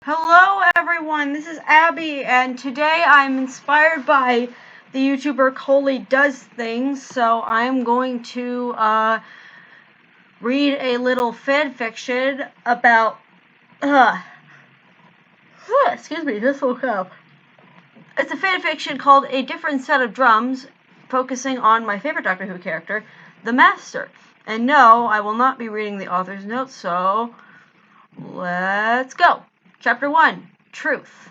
Hello everyone, this is Abby, and today I'm inspired by the YouTuber Coley Does Things, so I'm going to read a little fan fiction about, excuse me, just woke up. It's a fan fiction called A Different Set of Drums, focusing on my favorite Doctor Who character, the Master. And no, I will not be reading the author's notes, so let's go. Chapter 1, Truth.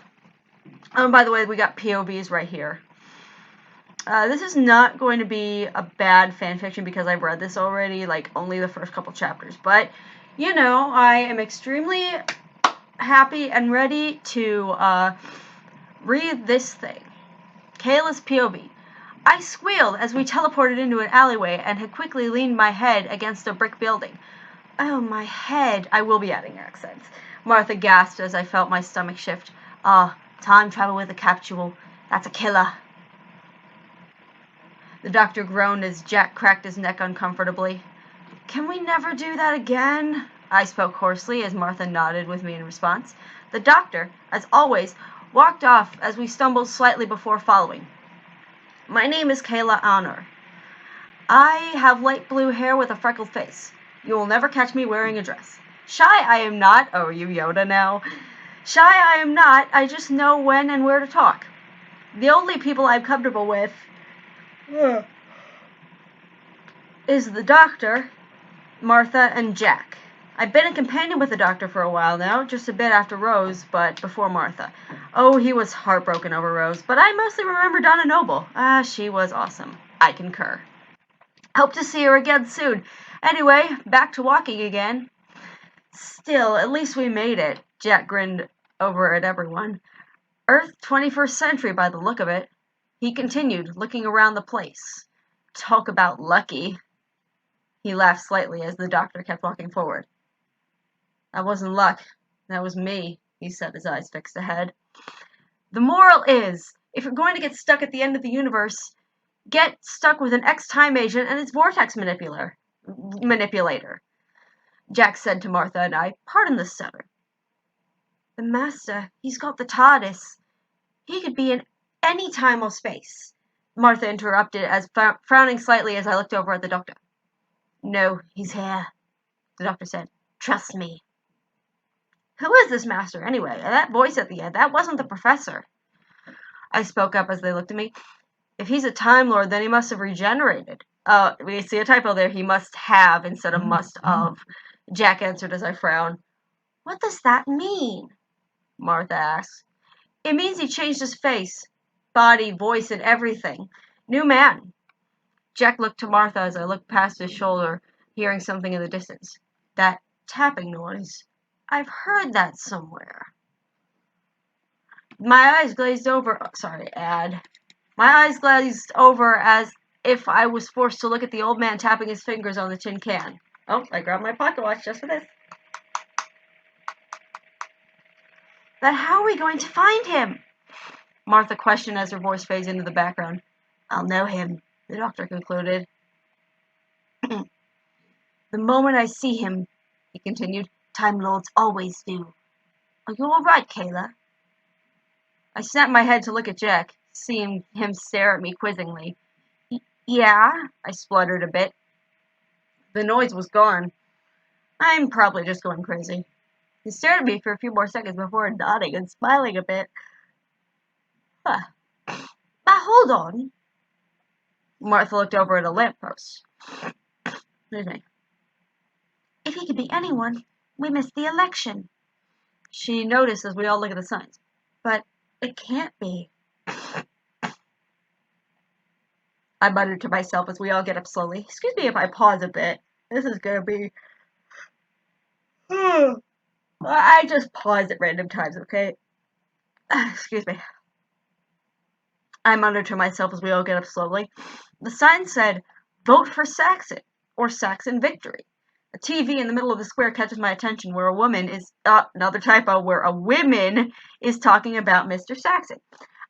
Oh, by the way, we got POVs right here. This is not going to be a bad fanfiction because I've read this already, like, only the first couple chapters. But, you know, I am extremely happy and ready to read this thing. Kayla's POV. I squealed as we teleported into an alleyway and had quickly leaned my head against a brick building. Oh, my head. I will be adding accents. Martha gasped as I felt my stomach shift. Time travel with a capsule. That's a killer. The doctor groaned as Jack cracked his neck uncomfortably. Can we never do that again? I spoke hoarsely as Martha nodded with me in response. The doctor, as always, walked off as we stumbled slightly before following. My name is Kayla Honor. I have light blue hair with a freckled face. You will never catch me wearing a dress. Shy I am not. Oh, you Yoda now. Shy I am not. I just know when and where to talk. The only people I'm comfortable with is the doctor, Martha, and Jack. I've been a companion with the doctor for a while now, just a bit after Rose, but before Martha. Oh, he was heartbroken over Rose, but I mostly remember Donna Noble. She was awesome. I concur. Hope to see her again soon. Anyway, back to walking again. Still, at least we made it, Jack grinned over at everyone. Earth 21st century by the look of it. He continued, looking around the place. Talk about lucky. He laughed slightly as the doctor kept walking forward. That wasn't luck. That was me, he said, his eyes fixed ahead. The moral is, if you're going to get stuck at the end of the universe, get stuck with an X-time agent and its vortex manipulator. Jack said to Martha and I, pardon the stutter. The Master, he's got the TARDIS. He could be in any time or space. Martha interrupted, as frowning slightly as I looked over at the doctor. No, he's here, the doctor said. Trust me. Who is this Master, anyway? That voice at the end, that wasn't the professor. I spoke up as they looked at me. If he's a Time Lord, then he must have regenerated. We see a typo there. He must have instead of must of. Jack answered as I frowned. What does that mean? Martha asked. It means he changed his face, body, voice, and everything. New man. Jack looked to Martha as I looked past his shoulder, hearing something in the distance. That tapping noise. I've heard that somewhere. My eyes glazed over. My eyes glazed over as if I was forced to look at the old man tapping his fingers on the tin can. Oh, I grabbed my pocket watch just for this. But how are we going to find him? Martha questioned as her voice faded into the background. I'll know him, the doctor concluded. The moment I see him, he continued, Time Lords always do. Are you all right, Kayla? I snapped my head to look at Jack, seeing him stare at me quizzingly. Yeah, I spluttered a bit. The noise was gone. I'm probably just going crazy. He stared at me for a few more seconds before nodding and smiling a bit. Huh. Now hold on. Martha looked over at a lamppost. Excuse me. If he could be anyone, we missed the election. She noticed as we all look at the signs. But it can't be. I muttered to myself as we all get up slowly. Excuse me if I pause a bit. This is gonna be... I just pause at random times, okay? Excuse me. I muttered to myself as we all get up slowly. The sign said, Vote for Saxon, or Saxon Victory. A TV in the middle of the square catches my attention where a woman is... another typo, where a woman is talking about Mr. Saxon.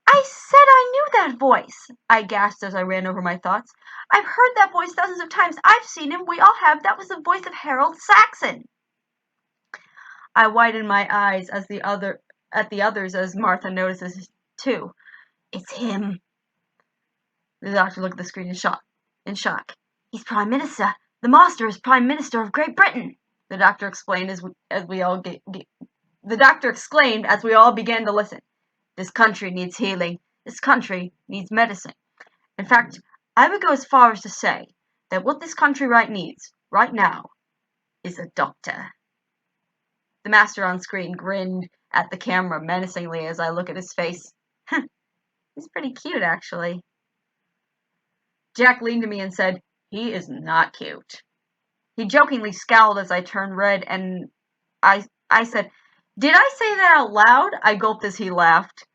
I said I knew that voice, I gasped as I ran over my thoughts. I've heard that voice thousands of times. I've seen him. We all have. That was the voice of Harold Saxon. I widened my eyes as the at the others as Martha notices too. It's him. The doctor looked at the screen in shock. He's Prime Minister. The Master is Prime Minister of Great Britain. The doctor explained the doctor exclaimed as we all began to listen. This country needs healing. This country needs medicine. In fact, I would go as far as to say that what this country needs right now is a doctor. The master on screen grinned at the camera menacingly as I look at his face. He's pretty cute, actually. Jack leaned to me and said, "He is not cute." He jokingly scowled as I turned red, and I said, "Did I say that out loud?" I gulped as he laughed,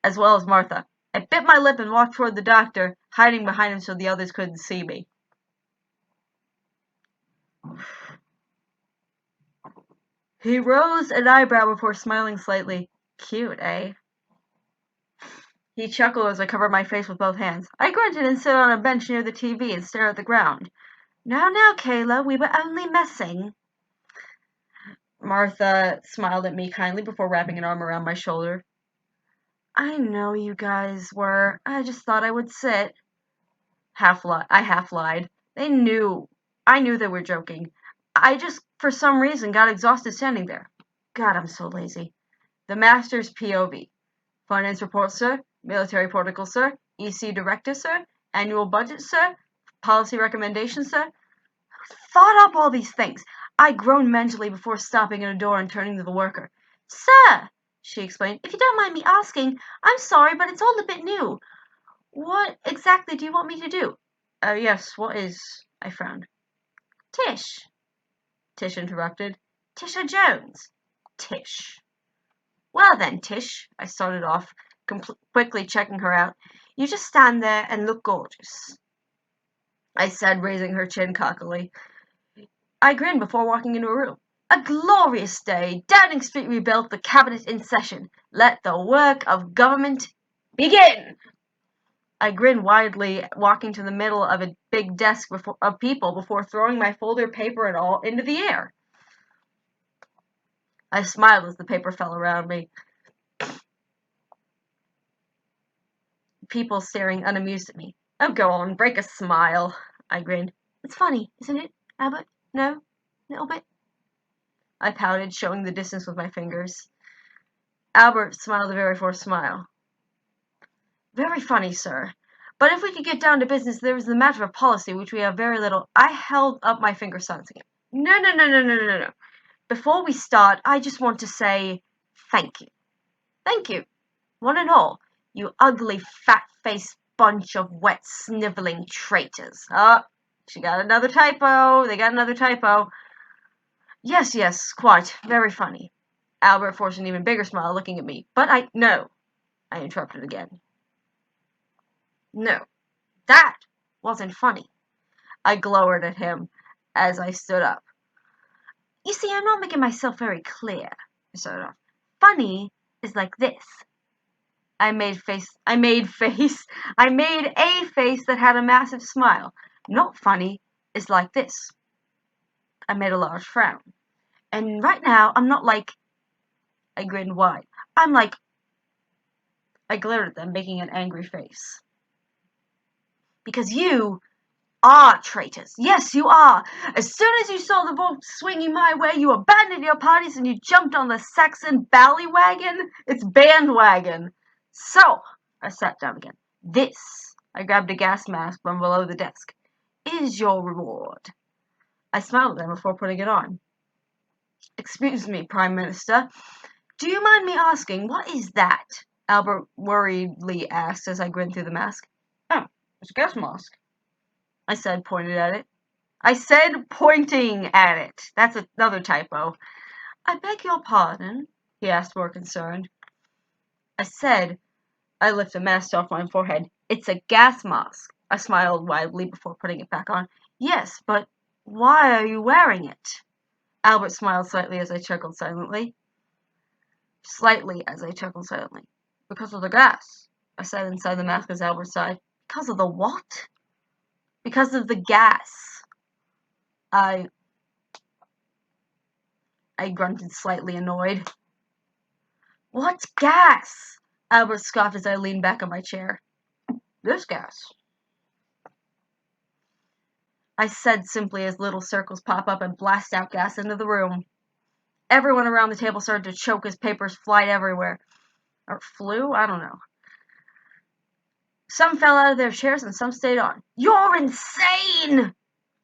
as well as Martha. I bit my lip and walked toward the doctor, hiding behind him so the others couldn't see me. He rose an eyebrow before smiling slightly. Cute, eh? He chuckled as I covered my face with both hands. I grunted and sat on a bench near the TV and stared at the ground. Now, Kayla, we were only messing. Martha smiled at me kindly before wrapping an arm around my shoulder. I know you guys were. I just thought I would sit. I half lied. I knew they were joking. I just, for some reason, got exhausted standing there. God, I'm so lazy. The Master's POV. Finance report, sir. Military protocol, sir. EC director, sir. Annual budget, sir. Policy recommendation, sir. Thought up all these things. I groaned mentally before stopping at a door and turning to the worker. Sir, she explained, if you don't mind me asking, I'm sorry, but it's all a bit new. What exactly do you want me to do? Yes, what is? I frowned. Tish interrupted. Tisha Jones. Tish. Well then, Tish, I started off, quickly checking her out. You just stand there and look gorgeous, I said, raising her chin cockily. I grinned before walking into a room. A glorious day. Downing Street rebuilt, the cabinet in session. Let the work of government begin. I grinned widely, walking to the middle of a big desk of people before throwing my folder paper and all into the air. I smiled as the paper fell around me. People staring unamused at me. Oh, go on, break a smile. I grinned. It's funny, isn't it, Albert? No? A little bit? I pouted, showing the distance with my fingers. Albert smiled a very forced smile. Very funny, sir. But if we could get down to business, there is the matter of policy, which we have very little. I held up my finger silencing him. No. Before we start, I just want to say thank you. Thank you, one and all, you ugly, fat-faced bunch of wet, sniveling traitors. She got another typo. They got another typo. Yes, quite. Very funny. Albert forced an even bigger smile, looking at me. But no, I interrupted again. No, that wasn't funny. I glowered at him as I stood up. You see, I'm not making myself very clear, I started off. Funny is like this. I made a face that had a massive smile. Not funny is like this. I made a large frown. And right now, I'm not like... I grinned wide. I'm like... I glared at them, making an angry face. Because you are traitors. Yes, you are. As soon as you saw the vote swinging my way, you abandoned your parties and you jumped on the Saxon ballywagon. It's bandwagon. So, I sat down again. This, I grabbed a gas mask from below the desk, is your reward. I smiled at them before putting it on. Excuse me, Prime Minister. Do you mind me asking, what is that? Albert worriedly asked as I grinned through the mask. Oh, it's a gas mask, I said, pointing at it. That's another typo. I beg your pardon, he asked, more concerned. I lifted the mask off my forehead. It's a gas mask. I smiled widely before putting it back on. Yes, but why are you wearing it? Albert smiled slightly as I chuckled silently. Because of the gas, I said inside the mask as Albert sighed. Because of the what? Because of the gas. I grunted, slightly annoyed. What gas? Albert scoffed as I leaned back on my chair. This gas, I said simply as little circles pop up and blast out gas into the room. Everyone around the table started to choke as papers flied everywhere. Or flew? I don't know. Some fell out of their chairs and some stayed on. You're insane!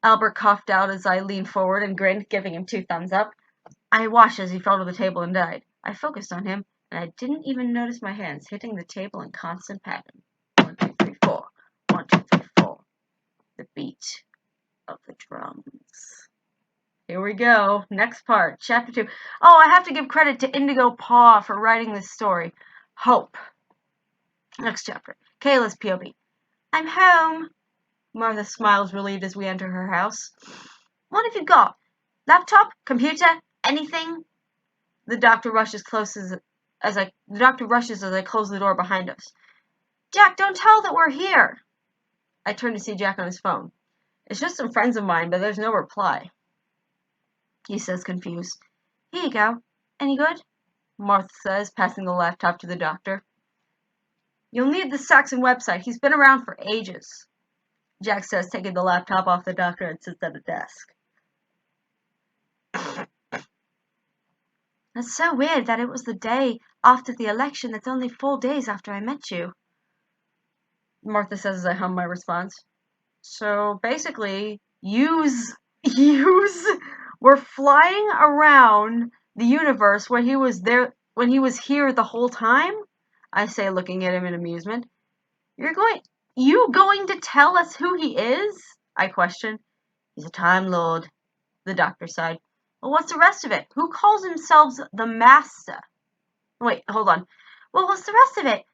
Albert coughed out as I leaned forward and grinned, giving him 2 thumbs up. I watched as he fell to the table and died. I focused on him, and I didn't even notice my hands hitting the table in constant pattern. 1, 2, 3, 4. 1, 2, 3, 4. The beat of the drums. Here we go. Next part. Chapter 2. Oh, I have to give credit to indigopaw for writing this story. Hope. Next chapter. Kayla's POV. I'm home. Martha smiles relieved as we enter her house. What have you got? Laptop? Computer? Anything? The doctor rushes as I close the door behind us. Jack, don't tell that we're here. I turn to see Jack on his phone. It's just some friends of mine, but there's no reply. He says, confused. Here you go. Any good? Martha says, passing the laptop to the doctor. You'll need the Saxon website. He's been around for ages. Jack says, taking the laptop off the doctor and sits at a desk. That's so weird that it was the day after the election that's only 4 days after I met you. Martha says as I hum my response. So basically, yous were flying around the universe when he was here the whole time? I say, looking at him in amusement. You going to tell us who he is? I question. He's a Time Lord, the doctor sighed. Well, what's the rest of it? Who calls himself the Master? Wait, hold on. Well, what's the rest of it?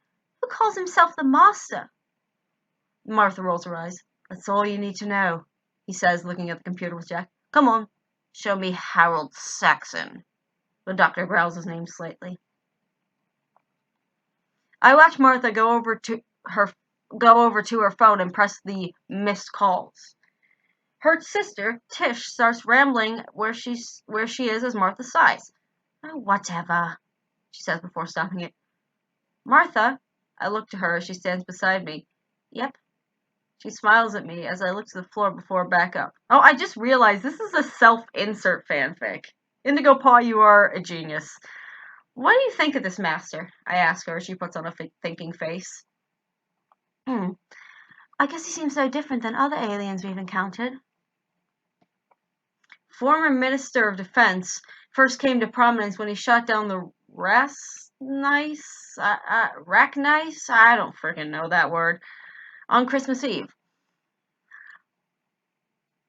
Who calls himself the Master? Martha rolls her eyes. That's all you need to know, he says, looking at the computer with Jack. Come on, show me Harold Saxon. The doctor growls his name slightly. I watch Martha go over to her phone and press the missed calls. Her sister, Tish, starts rambling where she is as Martha sighs. Oh, whatever, she says before stopping it. Martha, I look to her as she stands beside me. Yep. She smiles at me as I look to the floor before back up. Oh, I just realized this is a self-insert fanfic. indigopaw, you are a genius. What do you think of this master? I ask her as she puts on a thinking face. I guess he seems so different than other aliens we've encountered. Former Minister of Defense first came to prominence when he shot down the Rachnice? I don't freaking know that word. On Christmas Eve.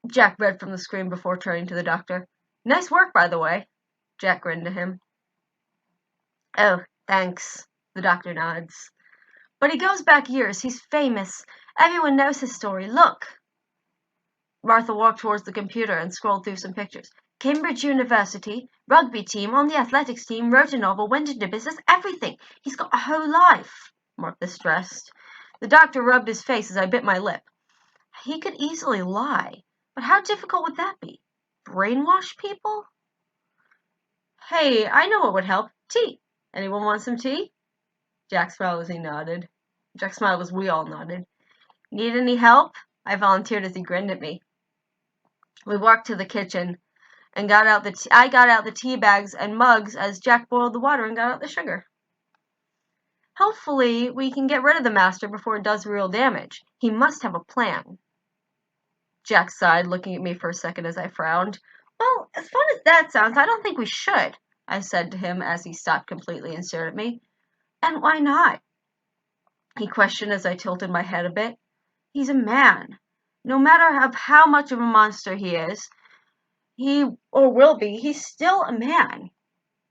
Jack read from the screen before turning to the doctor. Nice work, by the way. Jack grinned to him. Oh, thanks. The doctor nods. But he goes back years. He's famous. Everyone knows his story. Look. Martha walked towards the computer and scrolled through some pictures. Cambridge University, rugby team, on the athletics team, wrote a novel, went into business, everything. He's got a whole life, Martha stressed. The doctor rubbed his face as I bit my lip. He could easily lie, but how difficult would that be? Brainwash people? Hey, I know what would help. Tea. Anyone want some tea? Jack smiled as he nodded. Jack smiled as we all nodded. Need any help? I volunteered as he grinned at me. We walked to the kitchen and I got out the tea bags and mugs as Jack boiled the water and got out the sugar. Hopefully, we can get rid of the master before it does real damage. He must have a plan. Jack sighed, looking at me for a second as I frowned. Well, as fun as that sounds, I don't think we should, I said to him as he stopped completely and stared at me. And why not? He questioned as I tilted my head a bit. He's a man. No matter how much of a monster he is, or will be, he's still a man.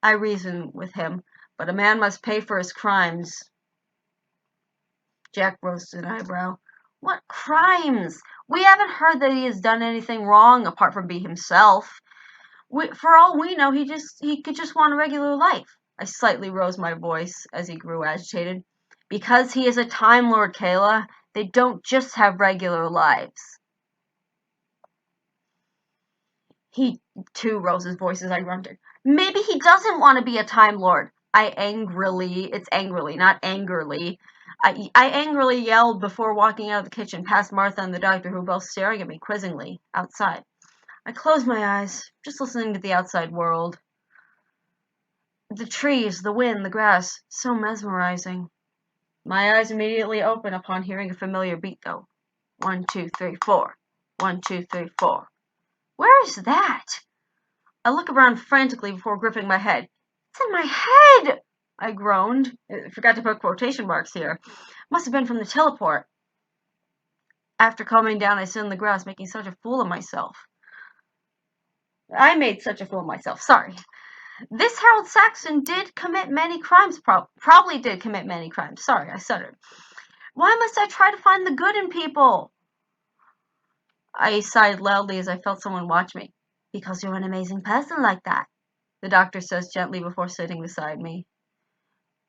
I reasoned with him, but a man must pay for his crimes. Jack roasted an eyebrow. What crimes? We haven't heard that he has done anything wrong apart from be himself. For all we know, he could just want a regular life. I slightly rose my voice as he grew agitated. Because he is a Time Lord, Kayla, they don't just have regular lives. He, too, rose his voice as I grunted. Maybe he doesn't want to be a Time Lord. It's angrily, not angerly. I angrily yelled before walking out of the kitchen, past Martha and the doctor, who were both staring at me quizzingly outside. I closed my eyes, just listening to the outside world. The trees, the wind, the grass, so mesmerizing. My eyes immediately open upon hearing a familiar beat, though. 1, 2, 3, 4. 1, 2, 3, 4. Where is that? I look around frantically before gripping my head. It's in my head! I groaned. I forgot to put quotation marks here. Must have been from the teleport. After calming down, I sit on the grass, making such a fool of myself. I made such a fool of myself, sorry. This Harold Saxon did commit many crimes, probably did commit many crimes. Sorry, I stuttered. Why must I try to find the good in people? I sighed loudly as I felt someone watch me. Because you're an amazing person like that, the doctor says gently before sitting beside me.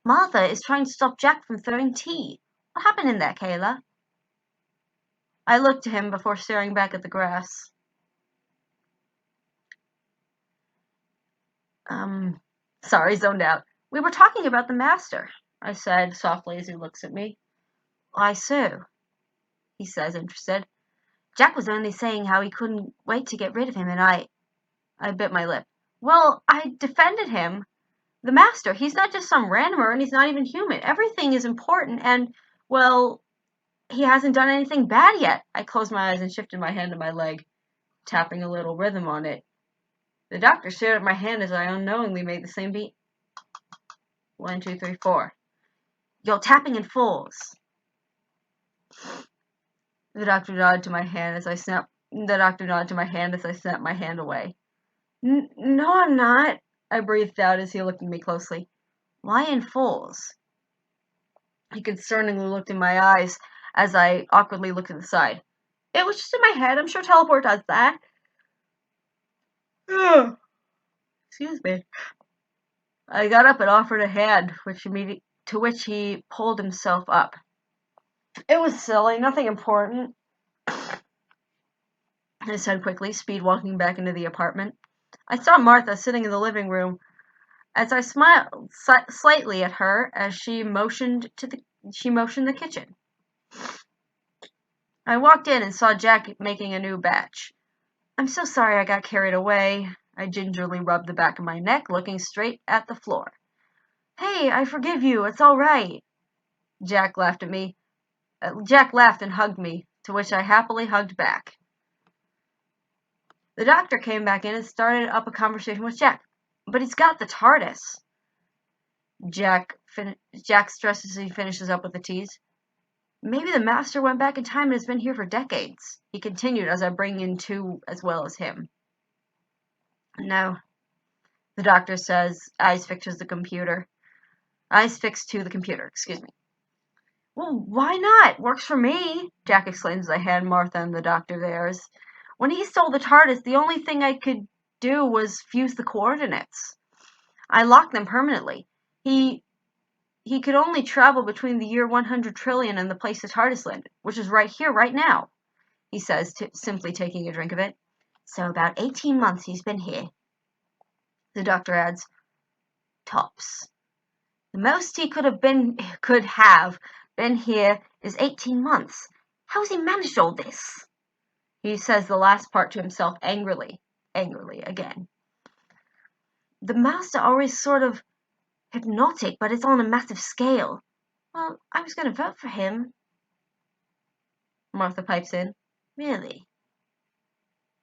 Martha is trying to stop Jack from throwing tea. What happened in there, Kayla? I looked to him before staring back at the grass. Sorry, zoned out. We were talking about the master, I said softly as he looks at me. Why so? He says, interested. Jack was only saying how he couldn't wait to get rid of him, and I bit my lip. Well, I defended him. The master, he's not just some randomer, and he's not even human. Everything is important, and, well, he hasn't done anything bad yet. I closed my eyes and shifted my hand to my leg, tapping a little rhythm on it. The doctor stared at my hand as I unknowingly made the same beat. 1, 2, 3, 4. You're tapping in fours. The doctor nodded to my hand as I snapped my hand away. No, I'm not, I breathed out as he looked at me closely. Why in fours? He concerningly looked in my eyes as I awkwardly looked at the side. It was just in my head. I'm sure teleport does that. Excuse me. I got up and offered a hand, to which he pulled himself up. It was silly, nothing important. I said quickly, speed walking back into the apartment. I saw Martha sitting in the living room as I smiled slightly at her as she motioned the kitchen. I walked in and saw Jack making a new batch. I'm so sorry I got carried away. I gingerly rubbed the back of my neck, looking straight at the floor. Hey, I forgive you. It's all right. Jack laughed at me. Jack laughed and hugged me, to which I happily hugged back. The doctor came back in and started up a conversation with Jack. But he's got the TARDIS. Jack stresses as he finishes up with the tease. Maybe the master went back in time and has been here for decades. He continued as I bring in two as well as him. No, the doctor says, eyes fixed to the computer, excuse me. Well, why not? Works for me, Jack exclaims as I hand Martha and the doctor theirs. When he stole the TARDIS, the only thing I could do was fuse the coordinates. I locked them permanently. He could only travel between the year 100 trillion and the place the TARDIS landed, which is right here, right now, he says, simply taking a drink of it. So about 18 months he's been here. The doctor adds, tops. The most he could have been here is 18 months. How has he managed all this? He says the last part to himself angrily again. The master always sort of hypnotic, but it's on a massive scale. Well, I was going to vote for him. Martha pipes in. Really?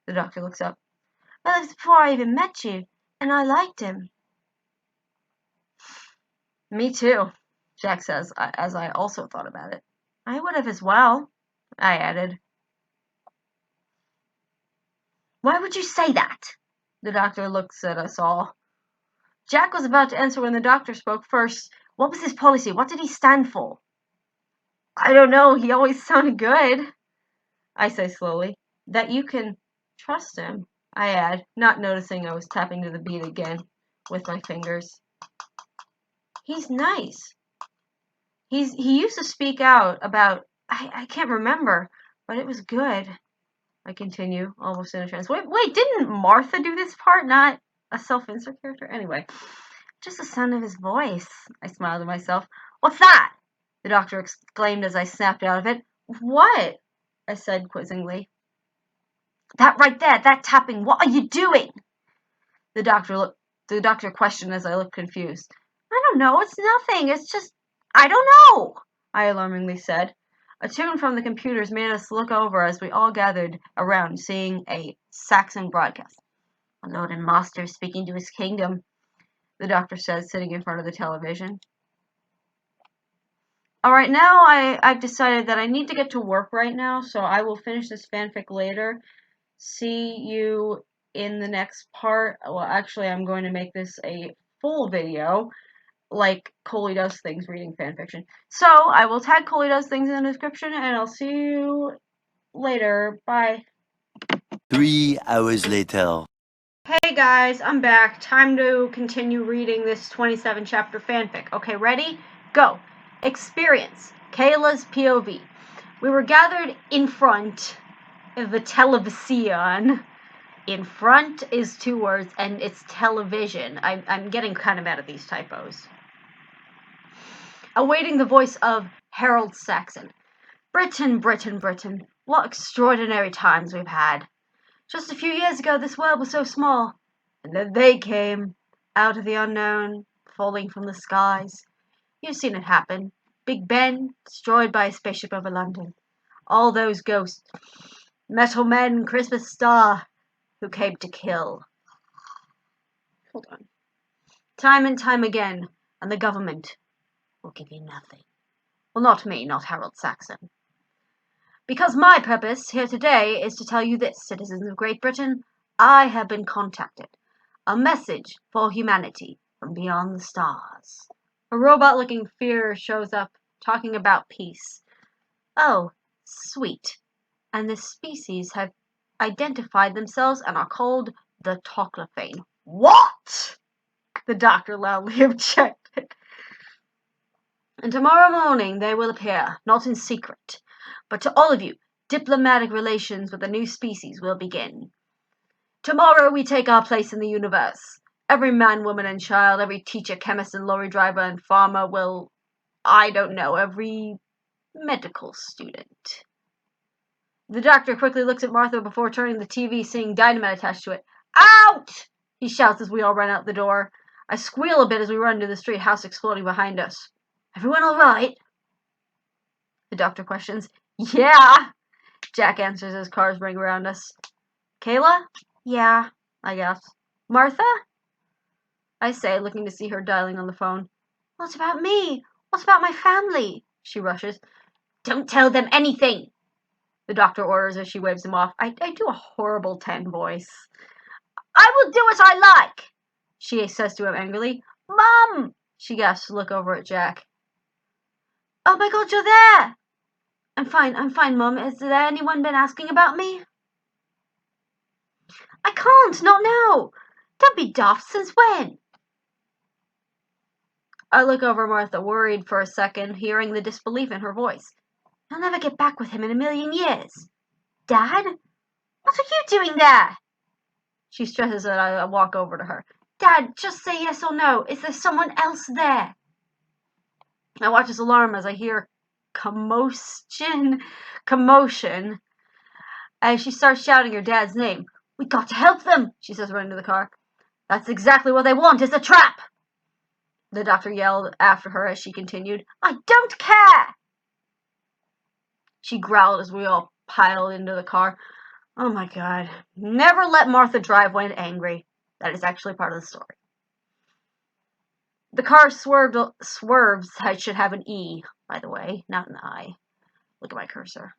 The doctor looks up. Well, it was before I even met you, and I liked him. Me too, Jack says, as I also thought about it. I would have as well, I added. Why would you say that? The doctor looks at us all. Jack was about to answer when the doctor spoke first. What was his policy? What did he stand for? I don't know. He always sounded good, I say slowly. That you can trust him, I add, not noticing I was tapping to the beat again with my fingers. He's nice. He used to speak out about, I can't remember, but it was good. I continue, almost in a trance. Wait, didn't Martha do this part, not a self-insert character? Anyway, Just the sound of his voice. I smiled to myself. What's that? The doctor exclaimed as I snapped out of it. What? I said quizzingly. That right there, that tapping. What are you doing? The doctor questioned as I looked confused. I don't know. It's nothing. It's just, I don't know, I alarmingly said. A tune from the computers made us look over as we all gathered around, seeing a Saxon broadcast. A lord and master speaking to his kingdom, the doctor said, sitting in front of the television. Alright, now I've decided that I need to get to work right now, so I will finish this fanfic later. See you in the next part. Well, actually, I'm going to make this a full video, like Coley does things reading fanfiction. So, I will tag Coley does things in the description, and I'll see you later. Bye. 3 hours later. Hey guys, I'm back. Time to continue reading this 27 chapter fanfic. Okay, ready? Go. Experience. Kayla's POV. We were gathered in front of the television. In front is 2 words, and it's television. I'm getting kind of mad at these typos. Awaiting the voice of Harold Saxon. Britain, Britain, Britain. What extraordinary times we've had. Just a few years ago, this world was so small. And then they came, out of the unknown, falling from the skies. You've seen it happen. Big Ben, destroyed by a spaceship over London. All those ghosts. Metal Men, Christmas Star, who came to kill. Hold on. Time and time again, and the government will give you nothing. Well, not me, not Harold Saxon. Because my purpose here today is to tell you this, citizens of Great Britain, I have been contacted. A message for humanity from beyond the stars. A robot-looking fear shows up, talking about peace. Oh, sweet. And this species have identified themselves and are called the Toclophane. What? The doctor loudly objected. And tomorrow morning they will appear, not in secret, but to all of you, diplomatic relations with the new species will begin. Tomorrow we take our place in the universe. Every man, woman, and child, every teacher, chemist, and lorry driver, and farmer will, I don't know, every medical student. The doctor quickly looks at Martha before turning the TV, seeing dynamite attached to it. Out! He shouts as we all run out the door. I squeal a bit as we run to the street, house exploding behind us. Everyone all right? The doctor questions. Yeah! Jack answers as cars ring around us. Kayla? Yeah, I guess. Martha? I say, looking to see her dialing on the phone. What about me? What about my family? She rushes. Don't tell them anything, the doctor orders as she waves him off. I do a horrible 10 voice. I will do as I like, she says to him angrily. Mum! She gasps to look over at Jack. Oh my God, you're there! I'm fine, Mum. Has there anyone been asking about me? I can't, not now. Don't be daft, since when? I look over Martha, worried for a second, hearing the disbelief in her voice. You'll never get back with him in a million years. Dad? What are you doing there? She stresses that I walk over to her. Dad, just say yes or no. Is there someone else there? I watch his alarm as I hear commotion, as she starts shouting her dad's name. We got to help them, she says, running to the car. That's exactly what they want. It's a trap, the doctor yelled after her as she continued. I don't care, she growled as we all piled into the car. Oh my God. Never let Martha drive when angry. That is actually part of the story. The car swerves. I should have an E, by the way, not an I. Look at my cursor.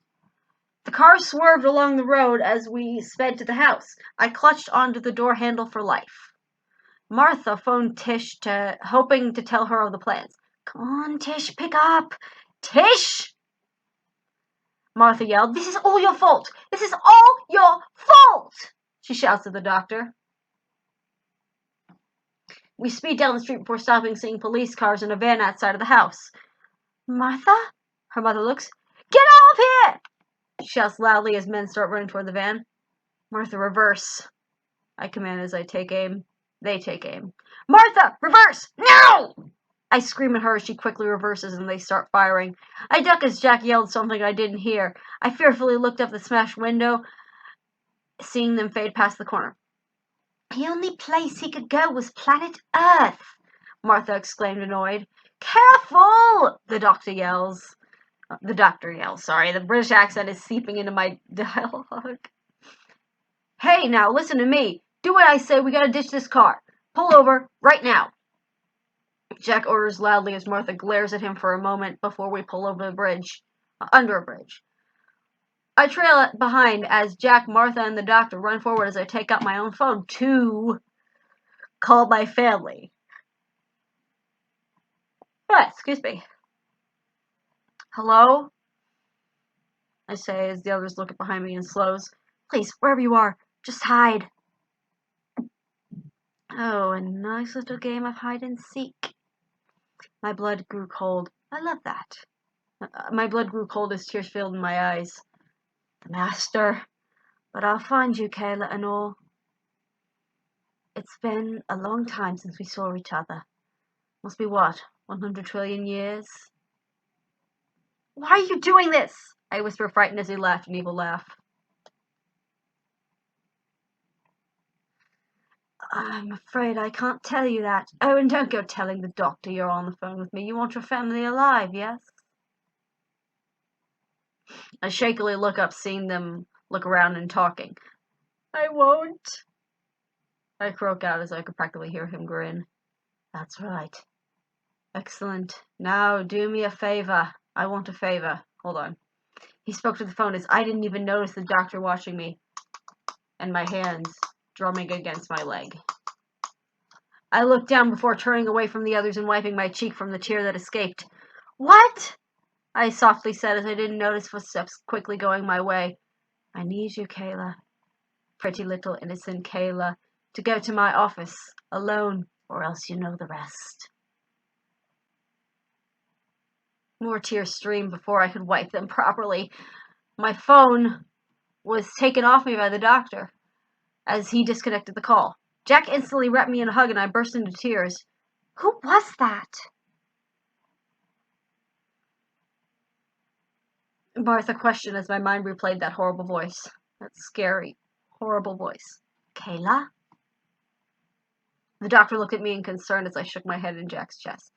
The car swerved along the road as we sped to the house. I clutched onto the door handle for life. Martha phoned Tish, hoping to tell her of the plans. Come on, Tish, pick up. Tish! Martha yelled. This is all your fault. This is all your fault, she shouts at the doctor. We speed down the street before stopping, seeing police cars and a van outside of the house. Martha? Her mother looks. Get out of here! She shouts loudly as men start running toward the van. Martha, reverse, I command as I take aim. They take aim. Martha, reverse! No! I scream at her as she quickly reverses and they start firing. I duck as Jack yelled something I didn't hear. I fearfully looked up the smashed window, seeing them fade past the corner. The only place he could go was planet Earth, Martha exclaimed, annoyed. Careful! The doctor yells. Sorry. The British accent is seeping into my dialogue. Hey, now, listen to me. Do what I say. We gotta ditch this car. Pull over, right now. Jack orders loudly as Martha glares at him for a moment before we pull over the bridge. Under a bridge. I trail behind as Jack, Martha, and the doctor run forward as I take out my own phone to call my family. What? Excuse me. Hello? I say as the others look behind me and slows. Please, wherever you are, just hide. Oh, a nice little game of hide and seek. My blood grew cold. I love that. My blood grew cold as tears filled in my eyes. The master. But I'll find you, Kayla and all. It's been a long time since we saw each other. Must be what, 100 trillion years? Why are you doing this? I whisper, frightened as he laughed an evil laugh. I'm afraid I can't tell you that. Oh, and don't go telling the doctor you're on the phone with me. You want your family alive, yes? I shakily look up, seeing them look around and talking. I won't. I croak out as I could practically hear him grin. That's right. Excellent. Now do me a favor. I want a favor. Hold on. He spoke to the phone as I didn't even notice the doctor watching me and my hands drumming against my leg. I looked down before turning away from the others and wiping my cheek from the tear that escaped. What? I softly said as I didn't notice footsteps quickly going my way. I need you, Kayla. Pretty little innocent Kayla, to go to my office alone, or else you know the rest. More tears streamed before I could wipe them properly. My phone was taken off me by the doctor as he disconnected the call. Jack instantly wrapped me in a hug and I burst into tears. Who was that? Martha questioned as my mind replayed that horrible voice. That scary, horrible voice. Kayla? The doctor looked at me in concern as I shook my head in Jack's chest.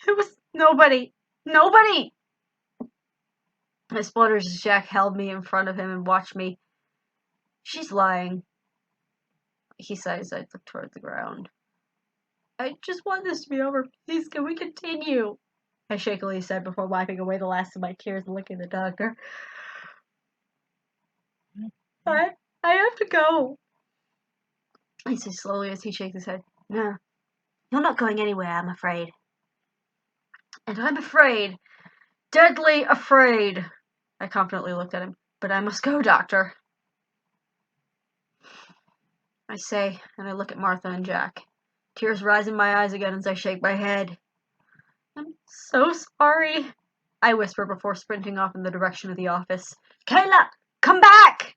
It was nobody. Nobody! I spluttered as Jack held me in front of him and watched me. She's lying, he said as I looked toward the ground. I just want this to be over. Please, can we continue? I shakily said before wiping away the last of my tears and looking at the doctor. I have to go, he said slowly as he shakes his head. No, you're not going anywhere, I'm afraid. And I'm afraid, deadly afraid. I confidently looked at him. But I must go, doctor. I say, and I look at Martha and Jack. Tears rise in my eyes again as I shake my head. I'm so sorry, I whisper before sprinting off in the direction of the office. Kayla, come back!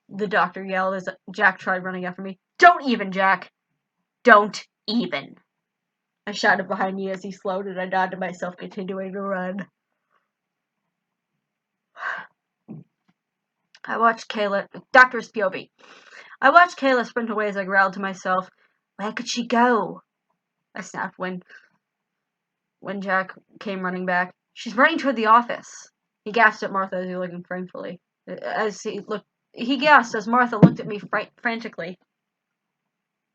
The doctor yelled as Jack tried running after me. Don't even, Jack. Don't even. I shouted behind me as he slowed and I nodded to myself, continuing to run. I watched Kayla, Doctor's POV. I watched Kayla sprint away as I growled to myself. Where could she go? I snapped when Jack came running back. She's running toward the office. He gasped at Martha as he looked frantically. He gasped as Martha looked at me frantically.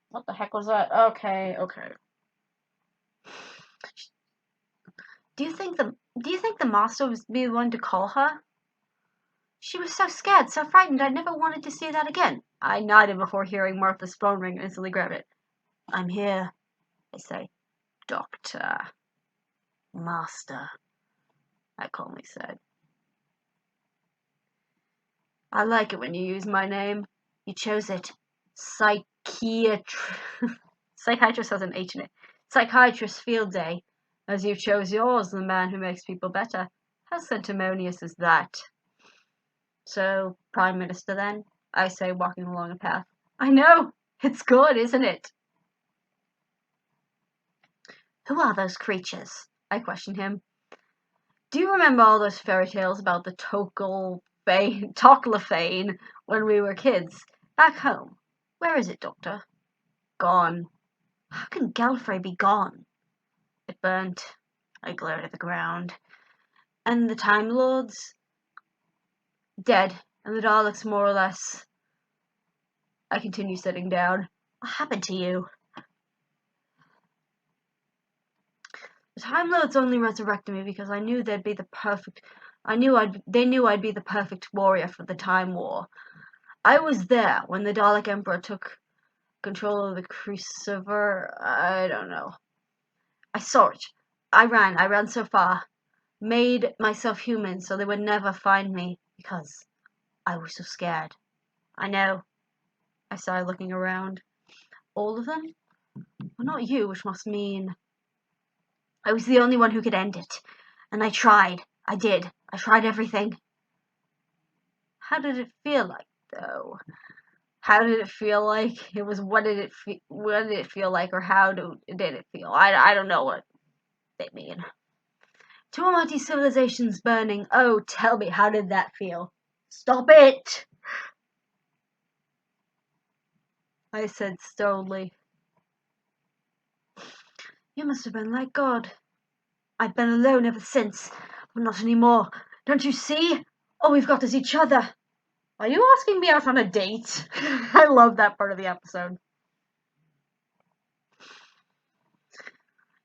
What the heck was that? Okay. Do you think the master was the one to call her? She was so scared, so frightened, I never wanted to see that again. I nodded before hearing Martha's phone ring and instantly grabbed it. I'm here, I say. Doctor. Master, I calmly said. I like it when you use my name. You chose it. Psychiatrist has an H in it. Psychiatrist field day. As you chose yours, the man who makes people better. How sanctimonious is that? So, Prime Minister then? I say, walking along a path. I know, It's good, isn't it? Who are those creatures? I questioned him. Do you remember all those fairy tales about the Toclafane when we were kids? Back home. Where is it, Doctor? Gone. How can Gallifrey be gone? It burnt. I glared at the ground. And the Time Lords? Dead. And the Daleks more or less. I continued sitting down. What happened to you? The Time Lords only resurrected me because I knew they'd be the perfect. They knew I'd be the perfect warrior for the Time War. I was there when the Dalek Emperor took control of the Crucifer. I don't know. I saw it. I ran so far. Made myself human so they would never find me because I was so scared. I know. I started looking around. All of them? Well, not you, which must mean I was the only one who could end it. And I tried. I did. I tried everything. How did it feel like, though? How did it feel like? It was what did it feel like, or how did it feel? I don't know what they mean. Two Almighty civilizations burning. Oh, tell me, how did that feel? Stop it! I said stolidly. You must have been like God. I've been alone ever since, but not anymore. Don't you see? All we've got is each other. Are you asking me out on a date? I love that part of the episode.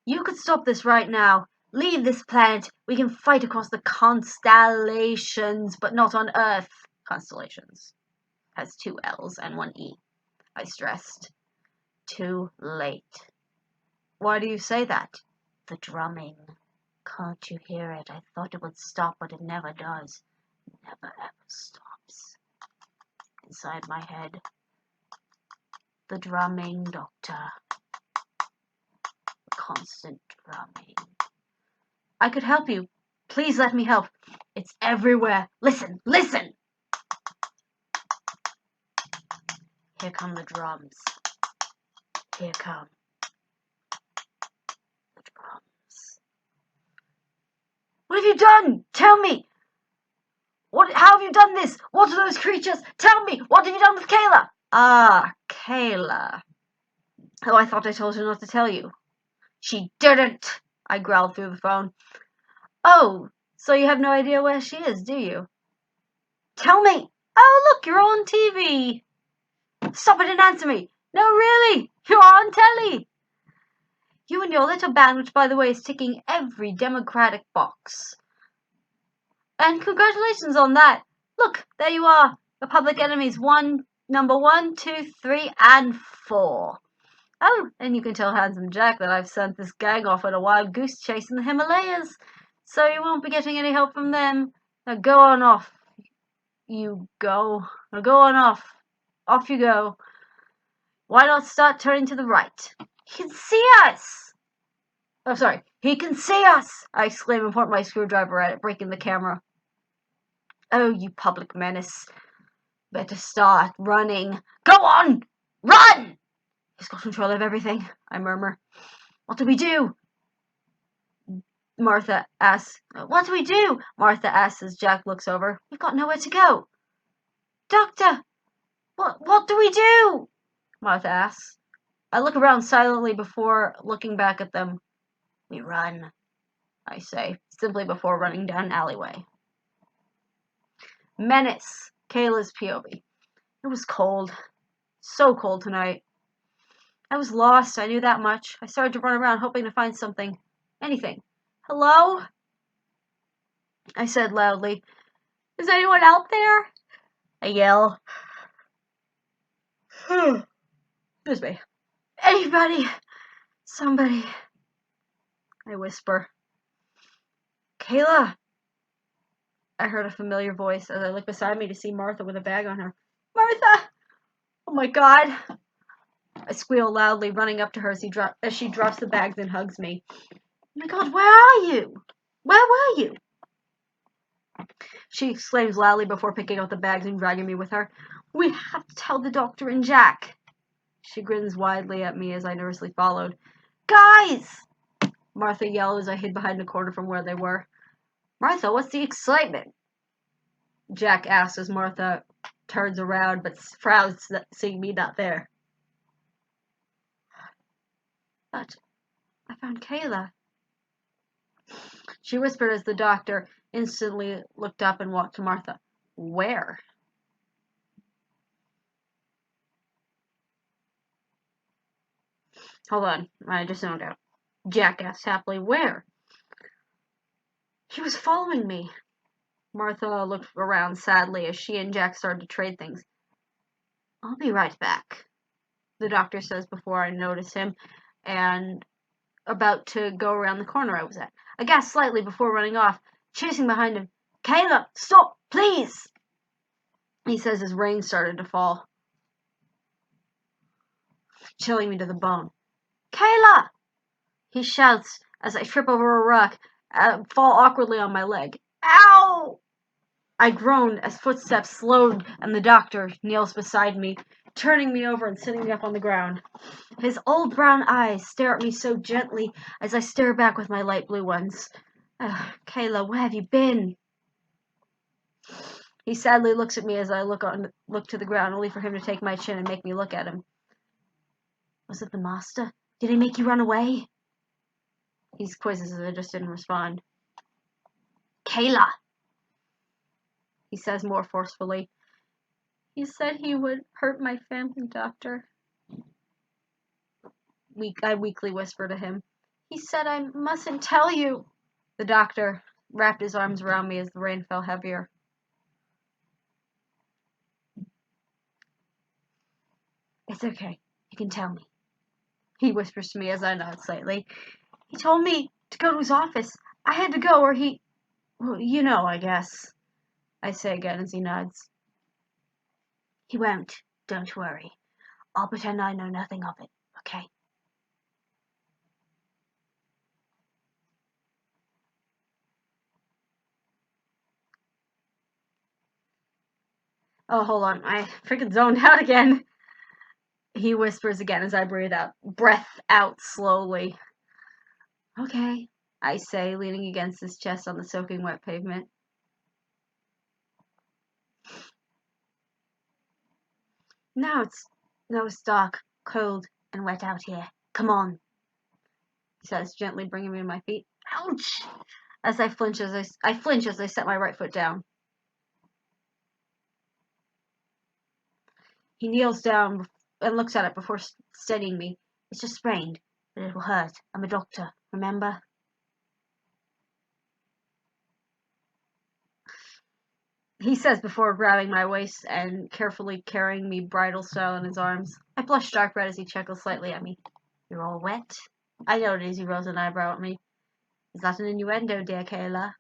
You could stop this right now. Leave this planet. We can fight across the constellations, but not on Earth. Constellations has 2 L's and 1 E. I stressed. Too late. Why do you say that? The drumming. Can't you hear it? I thought it would stop, but it never does. Never ever stops. Inside my head. The drumming, Doctor. The constant drumming. I could help you. Please let me help. It's everywhere. Listen, listen! Here come the drums. Here come the drums. What have you done? Tell me! How have you done this? What are those creatures? Tell me! What have you done with Kayla? Ah, Kayla. Oh, I thought I told her not to tell you. She didn't! I growled through the phone. Oh, so you have no idea where she is, do you? Tell me! Oh, look, you're on TV. Stop it and answer me. No, really, you're on telly. You and your little band, which, by the way, is ticking every democratic box. And congratulations on that. Look, there you are. The Public Enemies number 1, 2, 3, and 4. Oh, and you can tell Handsome Jack that I've sent this gang off on a wild goose chase in the Himalayas, so you won't be getting any help from them. Now go on off. You go. Now go on off. Off you go. Why not start turning to the right? He can see us! Oh, sorry. He can see us! I exclaimed and pointed my screwdriver at it, breaking the camera. Oh, you public menace. Better start running. Go on! Run! He's got control of everything, I murmur. What do we do? Martha asks. What do we do? Martha asks as Jack looks over. We've got nowhere to go. Doctor! What do we do? Martha asks. I look around silently before looking back at them. We run, I say, simply before running down an alleyway. Menace, Kayla's POV. It was cold. So cold tonight. I was lost, I knew that much. I started to run around hoping to find something. Anything. Hello? I said loudly. Is anyone out there? I yell. Excuse me. Anybody? Somebody. I whisper. Kayla! I heard a familiar voice as I looked beside me to see Martha with a bag on her. Martha! Oh my God! I squeal loudly, running up to her as she drops the bags and hugs me. Oh my God, where are you? Where were you? She exclaims loudly before picking up the bags and dragging me with her. We have to tell the doctor and Jack. She grins widely at me as I nervously followed. Guys! Martha yelled as I hid behind a corner from where they were. Martha, what's the excitement? Jack asks as Martha turns around but frowns seeing me not there. But I found Kayla. She whispered as the doctor instantly looked up and walked to Martha. Where? Hold on, I just zoned out. Jack asked happily, where? She was following me. Martha looked around sadly as she and Jack started to trade things. I'll be right back, the doctor says before I notice him, and about to go around the corner I was at. I gasped slightly before running off, chasing behind him. Kayla, stop, please! He says as rain started to fall, chilling me to the bone. Kayla! He shouts as I trip over a rock and fall awkwardly on my leg. Ow! I groan as footsteps slowed and the doctor kneels beside me, turning me over and sitting me up on the ground. His old brown eyes stare at me so gently as I stare back with my light blue ones. Kayla, where have you been? He sadly looks at me as I look to the ground, only for him to take my chin and make me look at him. Was it the master? Did he make you run away? He quizzes as I just didn't respond. Kayla! He says more forcefully. He said he would hurt my family, doctor. I weakly whisper to him. He said I mustn't tell you. The doctor wrapped his arms around me as the rain fell heavier. It's okay. You can tell me. He whispers to me as I nod slightly. He told me to go to his office. I had to go or he... Well, you know, I guess. I say again as he nods. He won't. Don't worry. I'll pretend I know nothing of it, okay? Oh, hold on. I freaking zoned out again. He whispers again as I breath out slowly. Okay, I say, leaning against his chest on the soaking wet pavement. No, it's dark, cold, and wet out here. Come on, he says, gently bringing me to my feet. Ouch! As I flinch as I set my right foot down. He kneels down and looks at it before steadying me. It's just sprained, but it will hurt. I'm a doctor, remember? He says before grabbing my waist and carefully carrying me bridal style in his arms. I blush dark red as he chuckles slightly at me. You're all wet? I noted as he rose an eyebrow at me. Is that an innuendo, dear Kayla?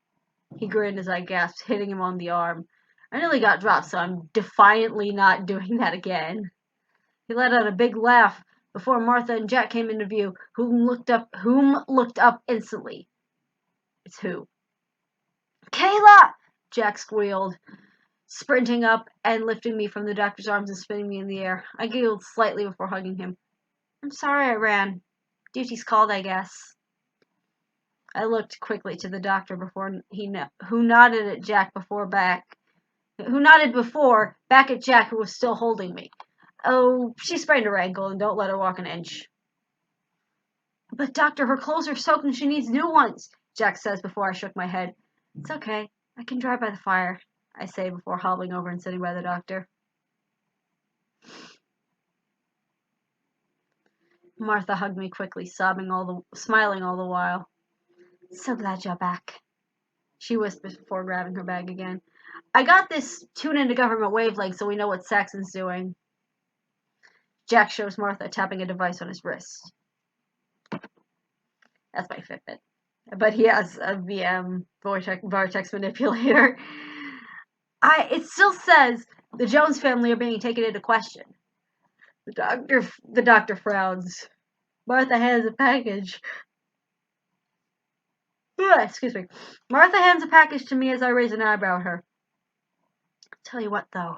He grinned as I gasped, hitting him on the arm. I nearly got dropped, so I'm defiantly not doing that again. He let out a big laugh before Martha and Jack came into view, whom looked up instantly. It's who? Kayla! Jack squealed, sprinting up and lifting me from the doctor's arms and spinning me in the air. I giggled slightly before hugging him. I'm sorry I ran. Duty's called, I guess. I looked quickly to the doctor who nodded before back at Jack, who was still holding me. Oh, she sprained her ankle and don't let her walk an inch. But doctor, her clothes are soaked and she needs new ones, Jack says before I shook my head. It's okay. I can dry by the fire, I say before hobbling over and sitting by the doctor. Martha hugged me quickly, smiling all the while. So glad you're back, she whispers before grabbing her bag again. I got this tune into government wavelength so we know what Saxon's doing. Jack shows Martha tapping a device on his wrist. That's my Fitbit. But he has a VM vortex manipulator. It still says the Jones family are being taken into question. The doctor frowns. Martha hands a package. Excuse me. Martha hands a package to me as I raise an eyebrow at her. Tell you what, though.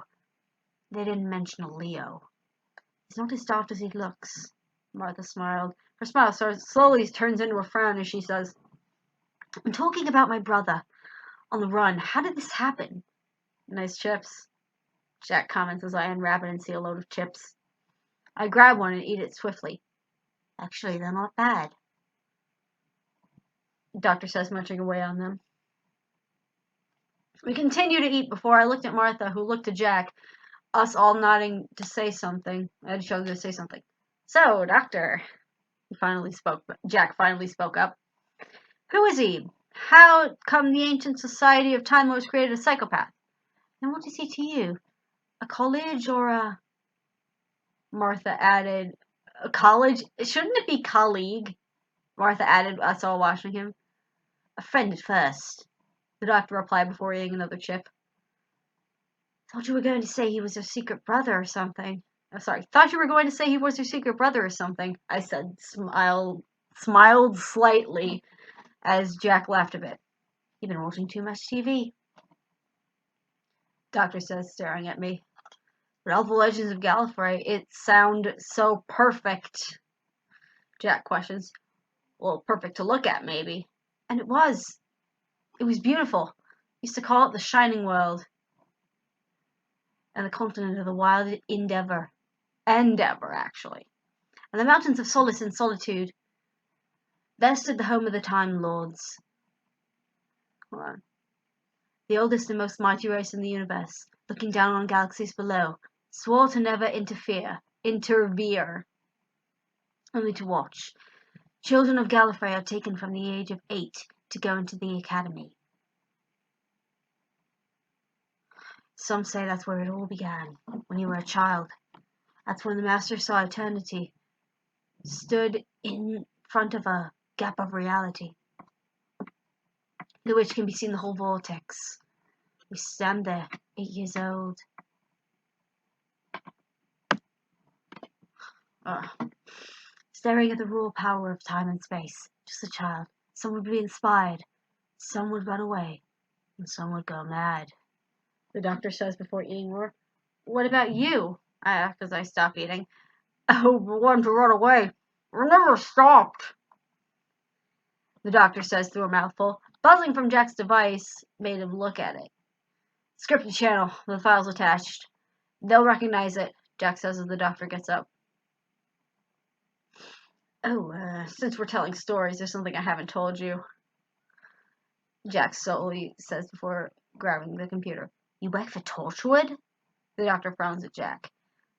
They didn't mention a Leo. He's not as daft as he looks. Martha smiled. Her smile slowly turns into a frown as she says, I'm talking about my brother. On the run. How did this happen? Nice chips. Jack comments as I unwrap it and see a load of chips. I grab one and eat it swiftly. Actually, they're not bad. The doctor says, munching away on them. We continue to eat before I looked at Martha, who looked at Jack, us all nodding to say something. At each other to say something. So, doctor, Jack finally spoke up. Who is he? How come the ancient society of Time Lords created a psychopath? And what is he to you? A college or a... Martha added, a college? Shouldn't it be colleague? Martha added, us all watching him. A friend at first, the doctor replied before eating another chip. Thought you were going to say he was your secret brother or something. Oh, sorry. Thought you were going to say he was your secret brother or something. I said, smiled slightly as Jack laughed a bit. You've been watching too much TV. Doctor says, staring at me. But all the legends of Gallifrey, it sound so perfect. Jack questions. Well, perfect to look at, maybe. And it was. It was beautiful. Used to call it the Shining World. And the continent of the wild Endeavor, actually. And the mountains of solace and solitude. There stood the home of the Time Lords. Hold on. The oldest and most mighty race in the universe, looking down on galaxies below, swore to never interfere, only to watch. Children of Gallifrey are taken from the age of 8 to go into the academy. Some say that's where it all began, when you were a child. That's when the Master saw eternity, stood in front of a gap of reality, through which can be seen the whole vortex. We stand there, 8 years old. Staring at the raw power of time and space. Just a child. Some would be inspired, some would run away, and some would go mad. The doctor says before eating more. What about you? I ask as I stop eating. Oh, the one to run away. We never stopped. The doctor says through a mouthful. Buzzing from Jack's device made him look at it. Scripted channel. The file's attached. They'll recognize it, Jack says as the doctor gets up. Oh, since we're telling stories, there's something I haven't told you. Jack slowly says before grabbing the computer. You work for Torchwood? The doctor frowns at Jack.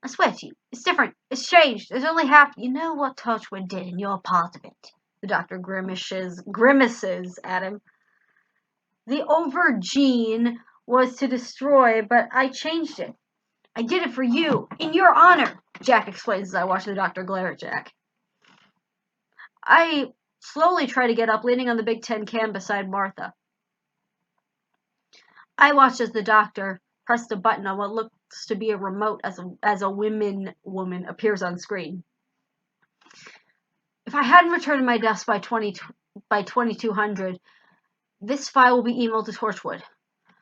I swear to you, it's different. It's changed. There's only half. You know what Torchwood did, and you're part of it. The doctor grimaces at him. The Overgene was to destroy, but I changed it. I did it for you, in your honor, Jack explains as I watch the doctor glare at Jack. I slowly try to get up, leaning on the big tin can beside Martha. I watched as the doctor pressed a button on what looks to be a remote as a woman appears on screen. If I hadn't returned to my desk by 2200, this file will be emailed to Torchwood.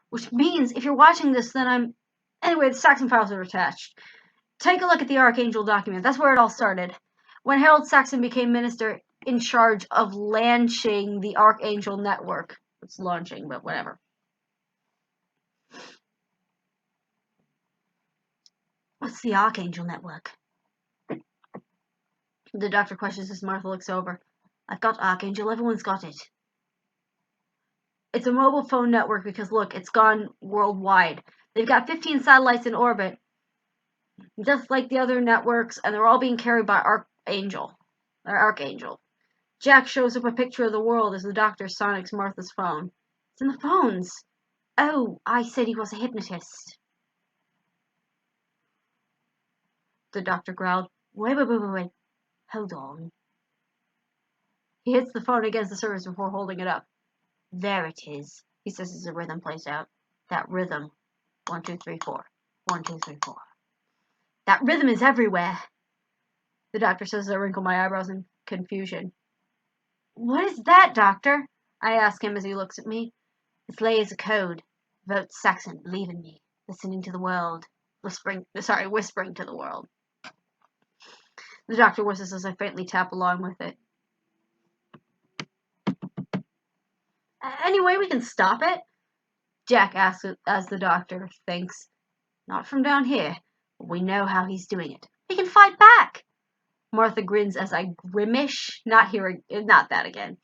Which means, if you're watching this, then I'm... Anyway, the Saxon files are attached. Take a look at the Archangel document. That's where it all started. When Harold Saxon became minister in charge of launching the Archangel network. It's launching, but whatever. What's the Archangel network? The doctor questions as Martha looks over. I've got Archangel. Everyone's got it. It's a mobile phone network because, look, it's gone worldwide. They've got 15 satellites in orbit, just like the other networks, and they're all being carried by Archangel. Jack shows up a picture of the world as the doctor sonics Martha's phone. It's in the phones. Oh, I said he was a hypnotist. The doctor growled. Wait. Hold on. He hits the phone against the surface before holding it up. There it is, he says as the rhythm plays out. That rhythm. 1, 2, 3, 4. 1, 2, 3, 4. That rhythm is everywhere. The doctor says as I wrinkle my eyebrows in confusion. What is that, doctor? I ask him as he looks at me. It's layers of code. Vote Saxon, believe in me. Listening to the world. Whispering to the world. The doctor whistles as I faintly tap along with it. Any way we can stop it? Jack asks as the doctor thinks. Not from down here, but we know how he's doing it. We can fight back. Martha grins as I grimace, not that again.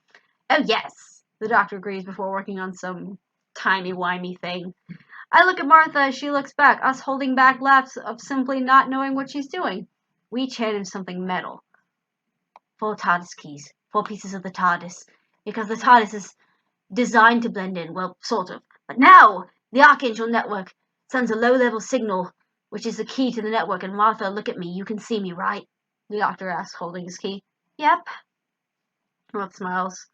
Oh yes, the doctor agrees before working on some timey-wimey thing. I look at Martha as she looks back, us holding back laughs of simply not knowing what she's doing. We chat in something metal. 4 TARDIS keys, 4 pieces of the TARDIS, because the TARDIS is designed to blend in, well, sort of. But now, the Archangel network sends a low-level signal, which is the key to the network, and Martha, look at me, you can see me, right? The doctor asks, holding his key. Yep. Martha smiles.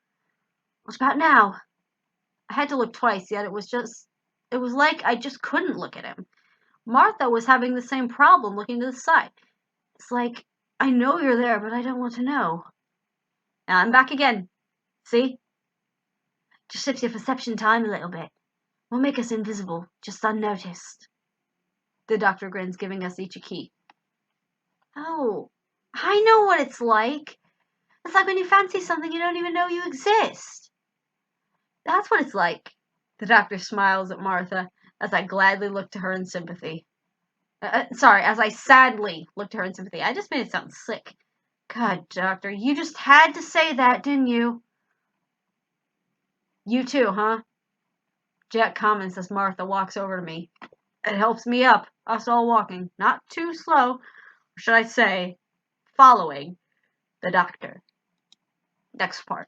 What about now? I had to look twice, yet it was like I just couldn't look at him. Martha was having the same problem looking to the side. It's like, I know you're there, but I don't want to know. Now I'm back again. See? Just shifts your perception time a little bit. Won't make us invisible, just unnoticed. The doctor grins, giving us each a key. Oh, I know what it's like. It's like when you fancy something you don't even know you exist. That's what it's like. The doctor smiles at Martha as I gladly look to her in sympathy. As I sadly look to her in sympathy. I just made it sound sick. God, doctor, you just had to say that, didn't you? You too, huh? Jack comments as Martha walks over to me. It helps me up, us all walking, not too slow, or should I say, following the doctor. Next part.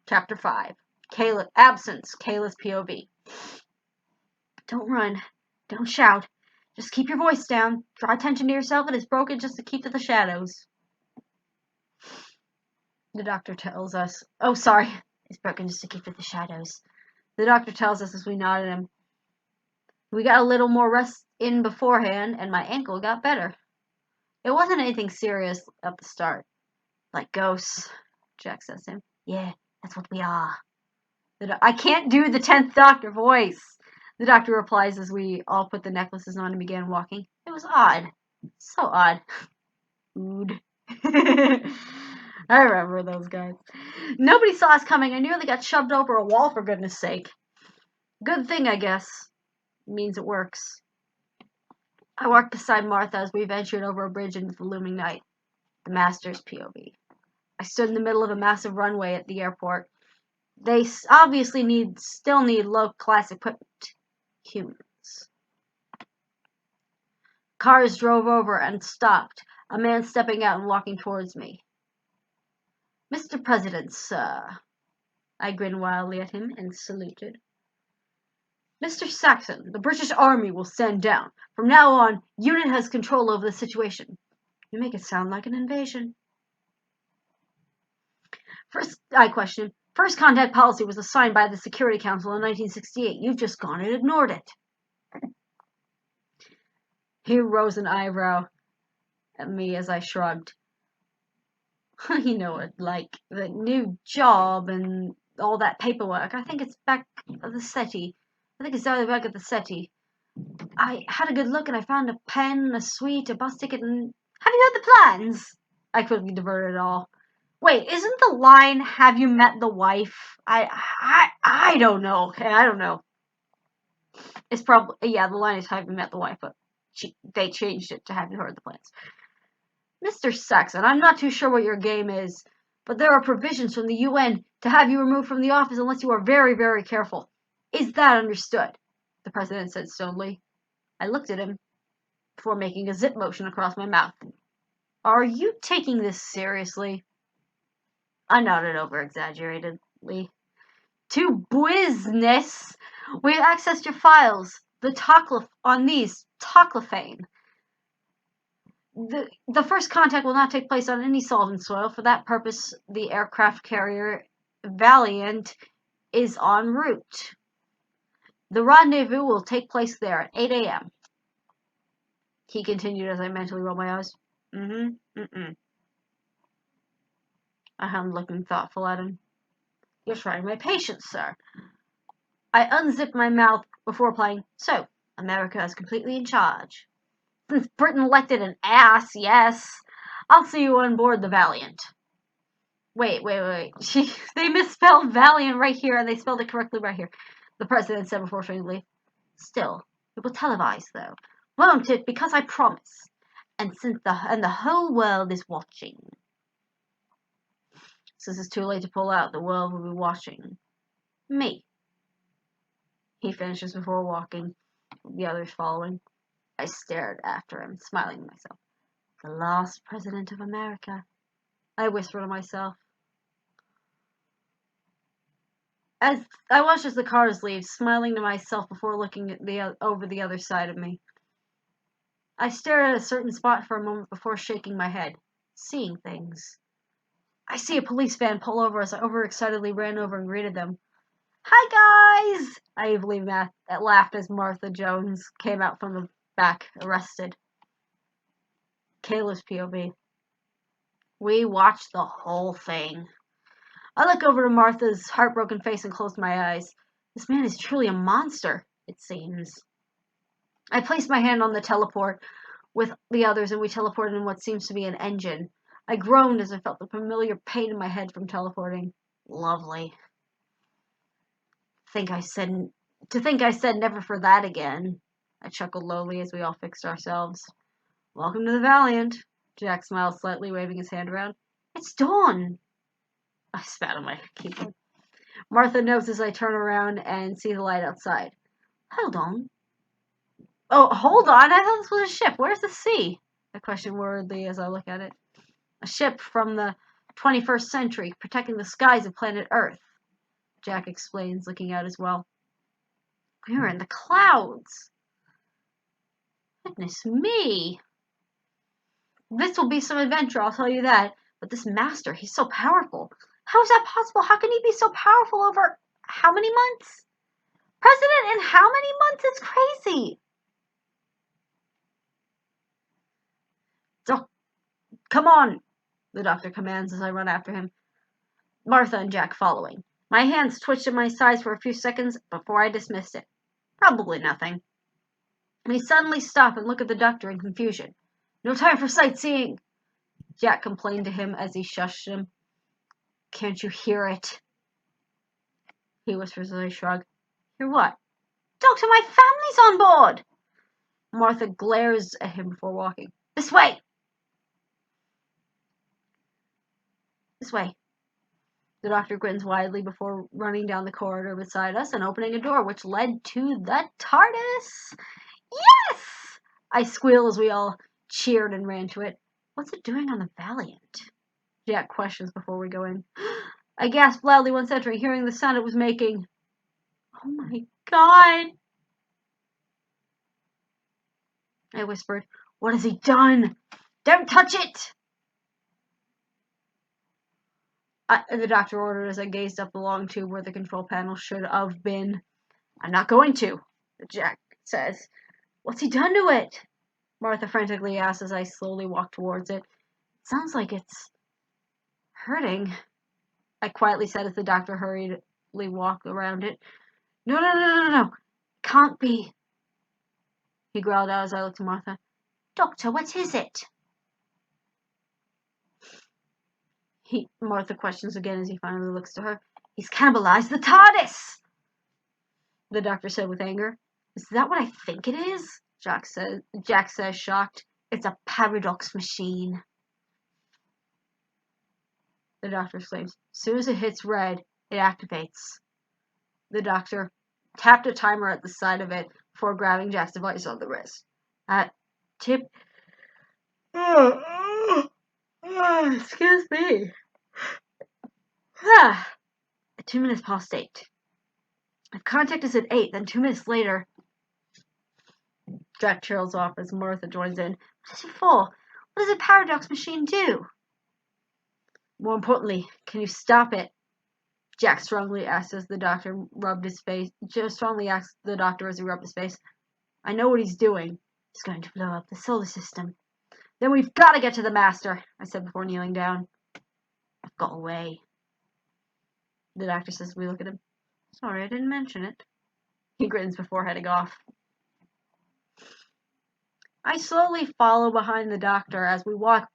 Chapter 5. Absence, Kayla's POV. Don't run. Don't shout. Just keep your voice down. Draw attention to yourself. It is broken just to keep to the shadows. The doctor tells us. Oh, sorry. It's broken just to keep to the shadows. The doctor tells us as we nod at him. We got a little more rest in beforehand, and my ankle got better. It wasn't anything serious at the start. Like ghosts, Jack says to him. Yeah, that's what we are. I can't do the 10th Doctor voice. The doctor replies as we all put the necklaces on and began walking. It was odd. So odd. Ood. I remember those guys. Nobody saw us coming. I nearly got shoved over a wall, for goodness sake. Good thing, I guess. It means it works. I walked beside Martha as we ventured over a bridge into the looming night. The Master's POV. I stood in the middle of a massive runway at the airport. They obviously still need low-class equipment. Humans. Cars drove over and stopped, a man stepping out and walking towards me. Mr. President, sir. I grinned wildly at him and saluted. Mr. Saxon, the British Army will stand down. From now on, UNIT has control over the situation. You make it sound like an invasion. I questioned. First contact policy was assigned by the Security Council in 1968. You've just gone and ignored it. He rose an eyebrow at me as I shrugged. You know it, like the new job and all that paperwork. I think it's back at the SETI. I think it's back at the SETI. I had a good look and I found a pen, a suite, a bus ticket, and... Have you heard the plans? I quickly diverted it all. Wait, isn't the line, have you met the wife? I don't know, okay? I don't know. It's probably, yeah, the line is have you met the wife, but they changed it to have you heard the plans. Mr. Saxon, I'm not too sure what your game is, but there are provisions from the UN to have you removed from the office unless you are very, very careful. Is that understood? The president said stonily. I looked at him before making a zip motion across my mouth. Are you taking this seriously? I nodded over-exaggeratedly. To business! We've accessed your files. On these, Toclophane. The first contact will not take place on any solvent soil. For that purpose, the aircraft carrier Valiant is en route. The rendezvous will take place there at 8 a.m. He continued as I mentally rolled my eyes. I hummed, looking thoughtful at him. You're trying my patience, sir. I unzipped my mouth before replying, so, America is completely in charge. Since Britain elected an ass, yes. I'll see you on board the Valiant. Wait. They misspelled Valiant right here, and they spelled it correctly right here. The president said before trying to leave. Still, it will televise, though. Won't it? Because I promise. And the whole world is watching. Since it's too late to pull out, the world will be watching. Me. He finishes before walking, the others following. I stared after him, smiling to myself. The last president of America, I whispered to myself. As I watched as the cars leave, smiling to myself before looking at over the other side of me. I stared at a certain spot for a moment before shaking my head, seeing things. I see a police van pull over as I overexcitedly ran over and greeted them. Hi, guys! I evilly laughed as Martha Jones came out from the back, arrested. Kayla's POV. We watched the whole thing. I look over to Martha's heartbroken face and closed my eyes. This man is truly a monster, it seems. I placed my hand on the teleport with the others, and we teleported in what seems to be an engine. I groaned as I felt the familiar pain in my head from teleporting. Lovely. To think I said never for that again. I chuckled lowly as we all fixed ourselves. Welcome to the Valiant. Jack smiled slightly, waving his hand around. It's Dawn. I spat on my keyboard. Martha notes as I turn around and see the light outside. Hold on. Oh, hold on. I thought this was a ship. Where's the sea? I question worriedly as I look at it. A ship from the 21st century, protecting the skies of planet Earth. Jack explains, looking out as well. We're in the clouds. Goodness me. This will be some adventure, I'll tell you that. But this master, he's so powerful. How is that possible? How can he be so powerful over how many months? President in how many months? It's crazy. So, come on, the doctor commands as I run after him. Martha and Jack following. My hands twitched at my sides for a few seconds before I dismissed it. Probably nothing. We suddenly stop and look at the doctor in confusion. No time for sightseeing, Jack complained to him as he shushed him. Can't you hear it? He whispers as I shrug. Hear what? Doctor, my family's on board! Martha glares at him before walking. This way! This way. The doctor grins widely before running down the corridor beside us and opening a door which led to the TARDIS. Yes! I squeal as we all cheered and ran to it. What's it doing on the Valiant? Jack questions before we go in. I gasped loudly once entering, hearing the sound it was making. Oh my god! I whispered. What has he done? Don't touch it! The doctor ordered as I gazed up the long tube where the control panel should have been. I'm not going to, Jack says. What's he done to it? Martha frantically asks as I slowly walk towards it. It sounds like it's hurting, I quietly said as the doctor hurriedly walked around it. No. Can't be. He growled out as I looked to Martha. Doctor, what is it? Martha questions again as he finally looks to her. He's cannibalized the TARDIS! The doctor said with anger. Is that what I think it is? Jack says, shocked. It's a paradox machine. The doctor exclaims. As soon as it hits red, it activates. The doctor tapped a timer at the side of it before grabbing Jack's device on the wrist. Excuse me. 2 minutes past 8. If contact is at 8, then 2 minutes later. Jack trails off as Martha joins in. What is it for? What does a paradox machine do? More importantly, can you stop it? Jack strongly asked as the doctor rubbed his face. Strongly asked the doctor as he rubbed his face. I know what he's doing. He's going to blow up the solar system. Then we've got to get to the master, I said before kneeling down. I've got away. The doctor says as we look at him. Sorry, I didn't mention it. He grins before heading off. I slowly follow behind the doctor as we walk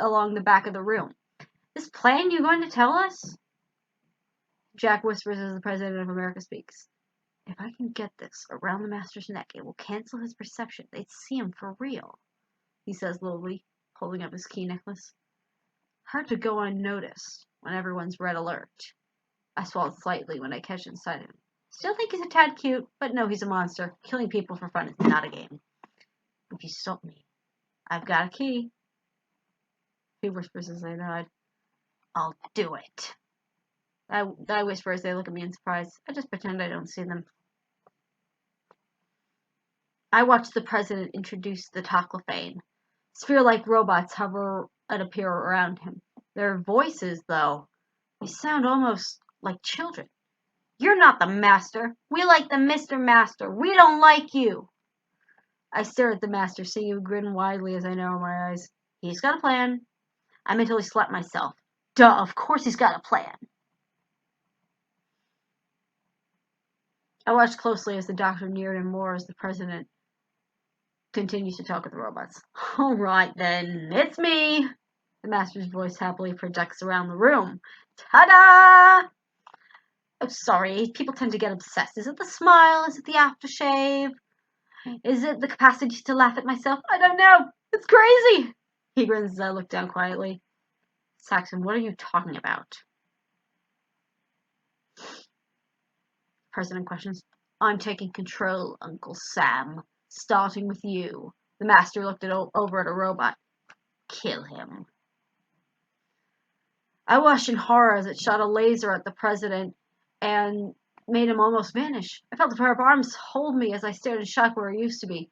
along the back of the room. This plan you going to tell us? Jack whispers as the President of America speaks. If I can get this around the Master's neck, it will cancel his perception. They'd see him for real, he says lowly, holding up his key necklace. Hard to go unnoticed when everyone's red alert. I swallowed slightly when I catch inside him. Still think he's a tad cute, but no, he's a monster. Killing people for fun is not a game. If you stop me, I've got a key. He whispers as I nod. I'll do it. I whisper as they look at me in surprise. I just pretend I don't see them. I watch the President introduce the Toclophane. Sphere-like robots hover and appear around him. Their voices, though, they sound almost like children. You're not the Master. We like the Mr. Master. We don't like you. I stare at the Master, seeing him grin widely as I narrow my eyes. He's got a plan. I mentally slap myself. Duh, of course he's got a plan. I watched closely as the Doctor neared him more as the President continues to talk with the robots. All right, then. It's me. The Master's voice happily projects around the room. Ta-da! Oh, sorry. People tend to get obsessed. Is it the smile? Is it the aftershave? Is it the capacity to laugh at myself? I don't know. It's crazy. He grins as I look down quietly. Saxon, what are you talking about? President questions. I'm taking control, Uncle Sam. Starting with you. The Master looked over at a robot. Kill him. I watched in horror as it shot a laser at the President and made him almost vanish. I felt a pair of arms hold me as I stared in shock where I used to be.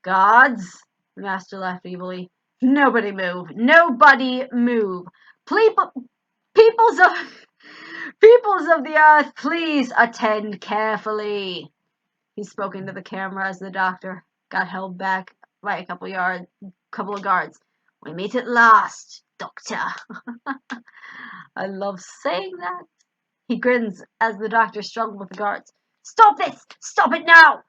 Gods! The Master laughed evilly. Nobody move. Nobody move. Peoples of the earth, please attend carefully. He spoke into the camera as the Doctor got held back by a couple of guards. We meet at last, Doctor. I love saying that. He grins as the Doctor struggled with the guards. Stop this! Stop it now!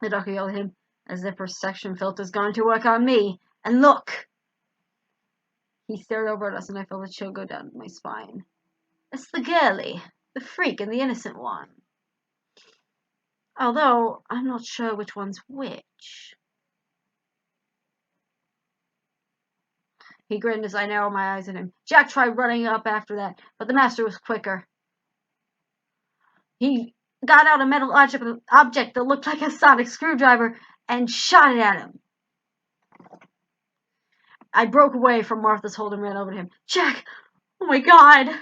The Doctor yelled at him as if perception filter's going to work on me. And look! He stared over at us and I felt a chill go down my spine. It's the girly, the freak, and the innocent one. Although, I'm not sure which one's which. He grinned as I narrowed my eyes at him. Jack tried running up after that, but the Master was quicker. He got out a metal object that looked like a sonic screwdriver and shot it at him. I broke away from Martha's hold and ran over to him. Jack! Oh my God!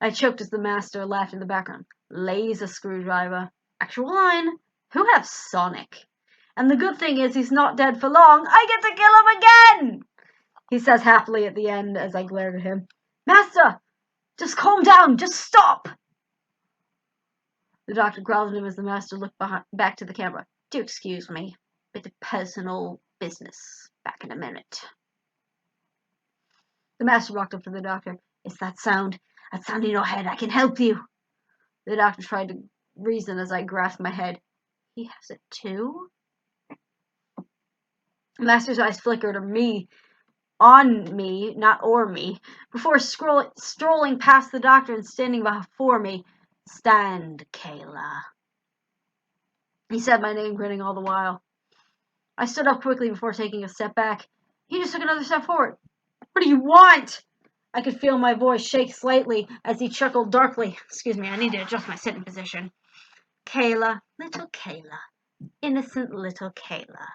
I choked as the Master laughed in the background. Laser screwdriver. Actual line. Who have Sonic? And the good thing is he's not dead for long. I get to kill him again! He says happily at the end as I glared at him. Master! Just calm down! Just stop! The Doctor growled at him as the Master looked back to the camera. Do excuse me. Bit of personal business. Back in a minute. The Master walked up to the Doctor. It's that sound. That sound in your head. I can help you. The Doctor tried to reason as I grasped my head. He has it too? The Master's eyes flickered on me, not o'er me, before strolling past the Doctor and standing before me. Stand, Kayla. He said my name, grinning all the while. I stood up quickly before taking a step back. He just took another step forward. What do you want? I could feel my voice shake slightly as he chuckled darkly. Excuse me, I need to adjust my sitting position. Kayla, little Kayla, innocent little Kayla.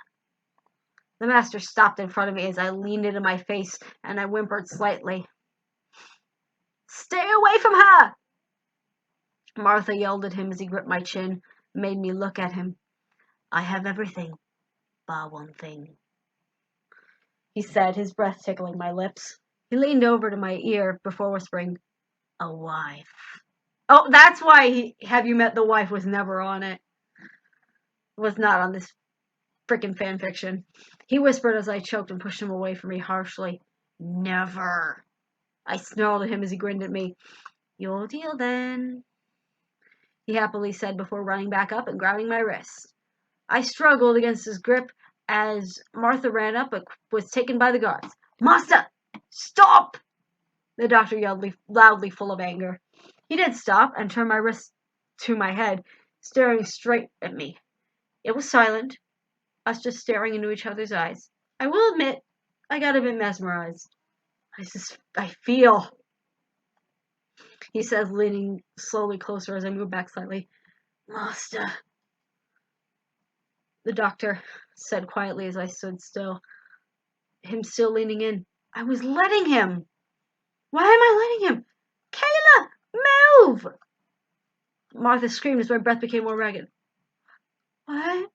The Master stopped in front of me as I leaned into my face and I whimpered slightly. Stay away from her! Martha yelled at him as he gripped my chin, made me look at him. I have everything, bar one thing, he said, his breath tickling my lips. He leaned over to my ear before whispering, a wife. Oh, that's why Have You Met the Wife was never on it. Was not on this frickin' fanfiction. He whispered as I choked and pushed him away from me harshly. Never. I snarled at him as he grinned at me. Your deal then, he happily said before running back up and grabbing my wrist. I struggled against his grip, as Martha ran up but was taken by the guards. "Master, stop!" the doctor yelled loudly, full of anger. He did stop and turned my wrist to my head, staring straight at me. It was silent, us just staring into each other's eyes. I will admit, I got a bit mesmerized. I feel, he said, leaning slowly closer as I moved back slightly. "Master," the doctor said quietly as I stood still, him still leaning in. I was letting him. Why am I letting him? "Kayla, move!" Martha screamed as my breath became more ragged. "What?"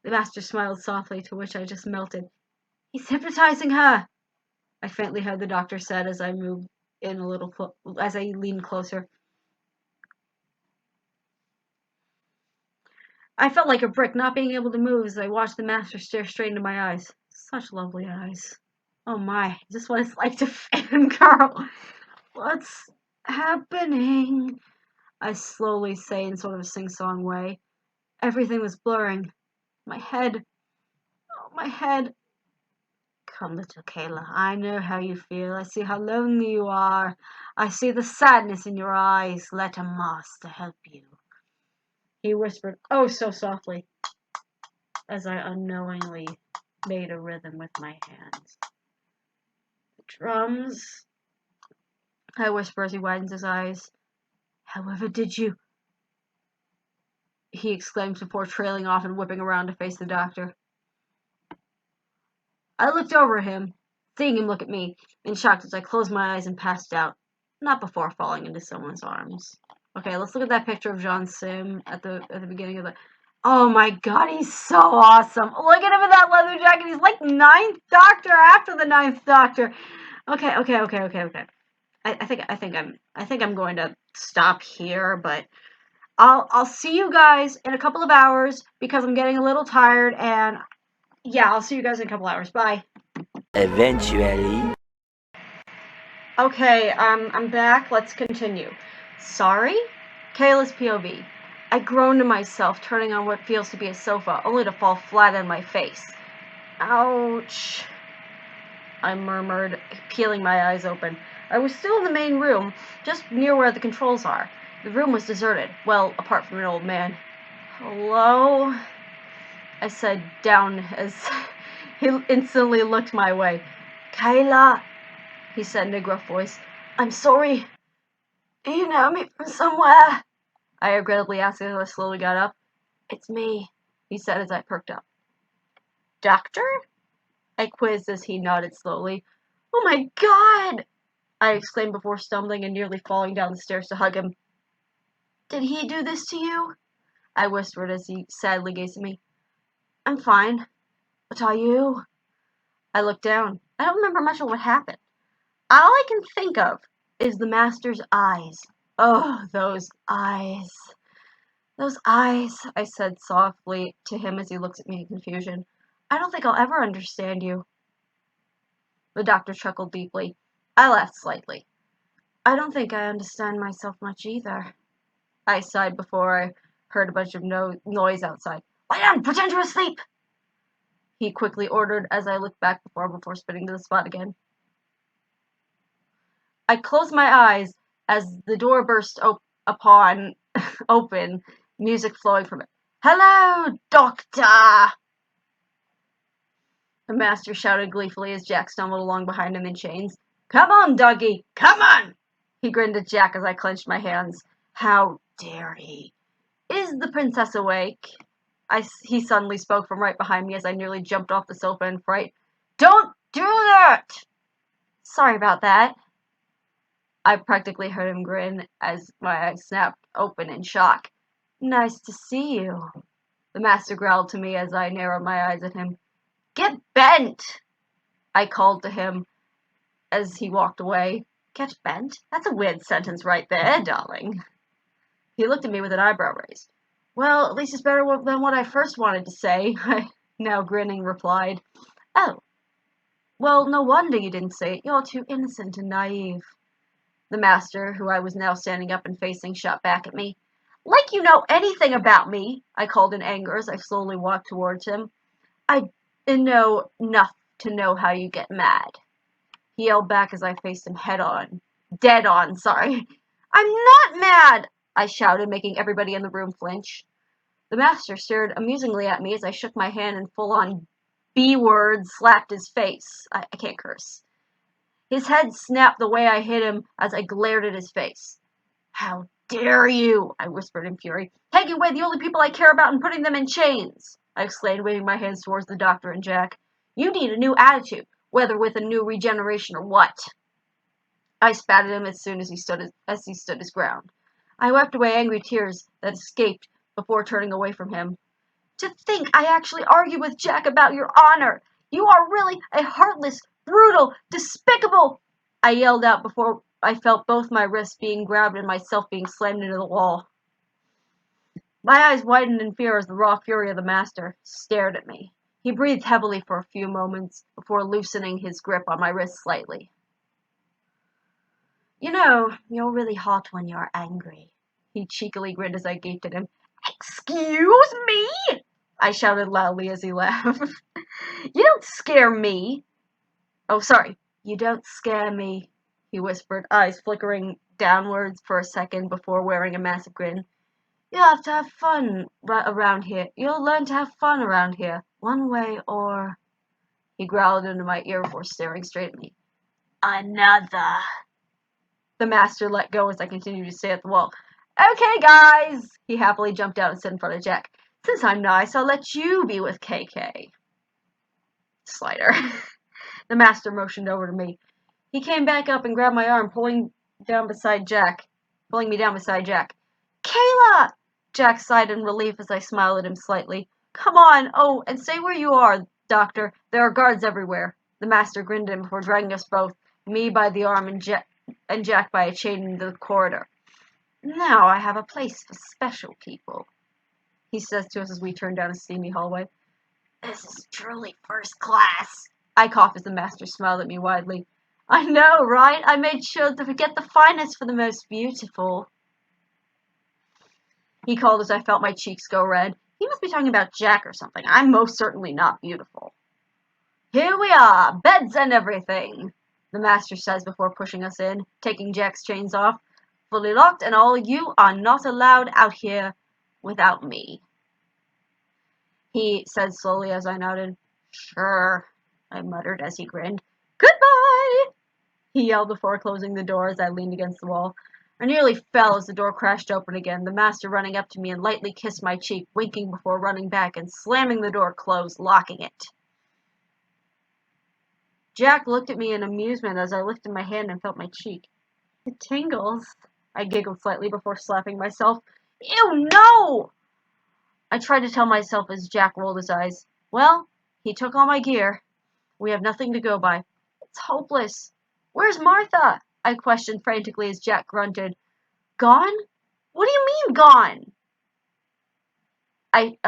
The master smiled softly, to which I just melted. "He's hypnotizing her," I faintly heard the doctor said as I moved in a little, as I leaned closer. I felt like a brick, not being able to move as I watched the master stare straight into my eyes. Such lovely eyes. Oh my, is this what it's like to fangirl? "What's happening?" I slowly say in sort of a sing-song way. Everything was blurring. My head. Oh, my head. "Come, little Kayla, I know how you feel. I see how lonely you are. I see the sadness in your eyes. Let a master help you," he whispered, oh so softly, as I unknowingly made a rhythm with my hands. "The drums," I whisper as he widens his eyes. "However did you?" he exclaims before trailing off and whipping around to face the doctor. I looked over at him, seeing him look at me, in shock as I closed my eyes and passed out, not before falling into someone's arms. Okay, let's look at that picture of John Sim at the beginning of the. Oh my god, he's so awesome! Look at him in that leather jacket. He's like Ninth Doctor after the Ninth Doctor. Okay. I think I'm going to stop here, but I'll see you guys in a couple of hours because I'm getting a little tired, and yeah, I'll see you guys in a couple hours. Bye. Eventually. Okay, I'm back. Let's continue. Sorry? Kayla's POV. I groan to myself, turning on what feels to be a sofa, only to fall flat on my face. Ouch, I murmured, peeling my eyes open. I was still in the main room, just near where the controls are. The room was deserted, well, apart from an old man. "Hello?" I said, down as he instantly looked my way. "Kayla," he said in a gruff voice. "I'm sorry. Do you know me from somewhere?" I regrettably asked as I slowly got up. "It's me," he said as I perked up. "Doctor?" I quizzed as he nodded slowly. "Oh my god!" I exclaimed before stumbling and nearly falling down the stairs to hug him. "Did he do this to you?" I whispered as he sadly gazed at me. "I'm fine. But are you?" I looked down. I don't remember much of what happened. All I can think of is the master's eyes. Oh, those eyes. "Those eyes," I said softly to him as he looked at me in confusion. "I don't think I'll ever understand you." The doctor chuckled deeply. I laughed slightly. "I don't think I understand myself much either." I sighed before I heard a bunch of noise outside. "Lie down! Pretend you're asleep!" he quickly ordered as I looked back before spinning to the spot again. I closed my eyes as the door burst open, music flowing from it. "Hello, Doctor!" the master shouted gleefully as Jack stumbled along behind him in chains. "Come on, doggy! Come on!" He grinned at Jack as I clenched my hands. How dare he? "Is the princess awake?" He suddenly spoke from right behind me as I nearly jumped off the sofa in fright. "Don't do that!" "Sorry about that." I practically heard him grin as my eyes snapped open in shock. "Nice to see you," the master growled to me as I narrowed my eyes at him. "Get bent!" I called to him as he walked away. "Get bent? That's a weird sentence right there, darling." He looked at me with an eyebrow raised. "Well, at least it's better than what I first wanted to say," I now grinning replied. "Oh, well, no wonder you didn't say it. You're too innocent and naive." The master, who I was now standing up and facing, shot back at me. "Like you know anything about me," I called in anger as I slowly walked towards him. I know enough to know how you get mad. He yelled back as I faced him head on. Dead on, sorry. I'm not mad, I shouted, making everybody in the room flinch. The master stared amusingly at me as I shook my hand and full-on B-word slapped his face. I can't curse. His head snapped the way I hit him as I glared at his face. How dare you, I whispered in fury, taking away the only people I care about and putting them in chains, I exclaimed, waving my hands towards the doctor and Jack. You need a new attitude, whether with a new regeneration or what. I spat at him as soon as he stood his ground. I wiped away angry tears that escaped before turning away from him. To think I actually argued with Jack about your honor! You are really a heartless, brutal, despicable... I yelled out before I felt both my wrists being grabbed and myself being slammed into the wall. My eyes widened in fear as the raw fury of the master stared at me. He breathed heavily for a few moments before loosening his grip on my wrist slightly. You know, you're really hot when you're angry. He cheekily grinned as I gaped at him. Excuse me? I shouted loudly as he laughed. You don't scare me. Oh, sorry. You don't scare me, he whispered, eyes flickering downwards for a second before wearing a massive grin. You'll have to have fun around here. You'll learn to have fun around here. One way or... He growled into my ear before staring straight at me. Another. The master let go as I continued to stay at the wall. Okay, guys. He happily jumped out and stood in front of Jack. Since I'm nice, I'll let you be with KK. Slider. The master motioned over to me. He came back up and grabbed my arm, pulling me down beside Jack. Kayla! Jack sighed in relief as I smiled at him slightly. Come on, oh, and stay where you are, Doctor. There are guards everywhere. The master grinned at him before dragging us both, me by the arm and Jack by a chain into the corridor. Now I have a place for special people, he says to us as we turn down a steamy hallway. This is truly first class. I coughed as the master smiled at me widely. I know, right? I made sure to forget the finest for the most beautiful. He called as I felt my cheeks go red. He must be talking about Jack or something. I'm most certainly not beautiful. Here we are, beds and everything, the master says before pushing us in, taking Jack's chains off. Fully locked, and all you are not allowed out here without me. He said slowly as I nodded. Sure, I muttered as he grinned. Goodbye! He yelled before closing the door as I leaned against the wall. I nearly fell as the door crashed open again, the master running up to me and lightly kissed my cheek, winking before running back and slamming the door closed, locking it. Jack looked at me in amusement as I lifted my hand and felt my cheek. It tingles. I giggled slightly before slapping myself. Ew, no! I tried to tell myself as Jack rolled his eyes. Well, he took all my gear. We have nothing to go by. It's hopeless. Where's Martha? I questioned frantically as Jack grunted. Gone? What do you mean, gone?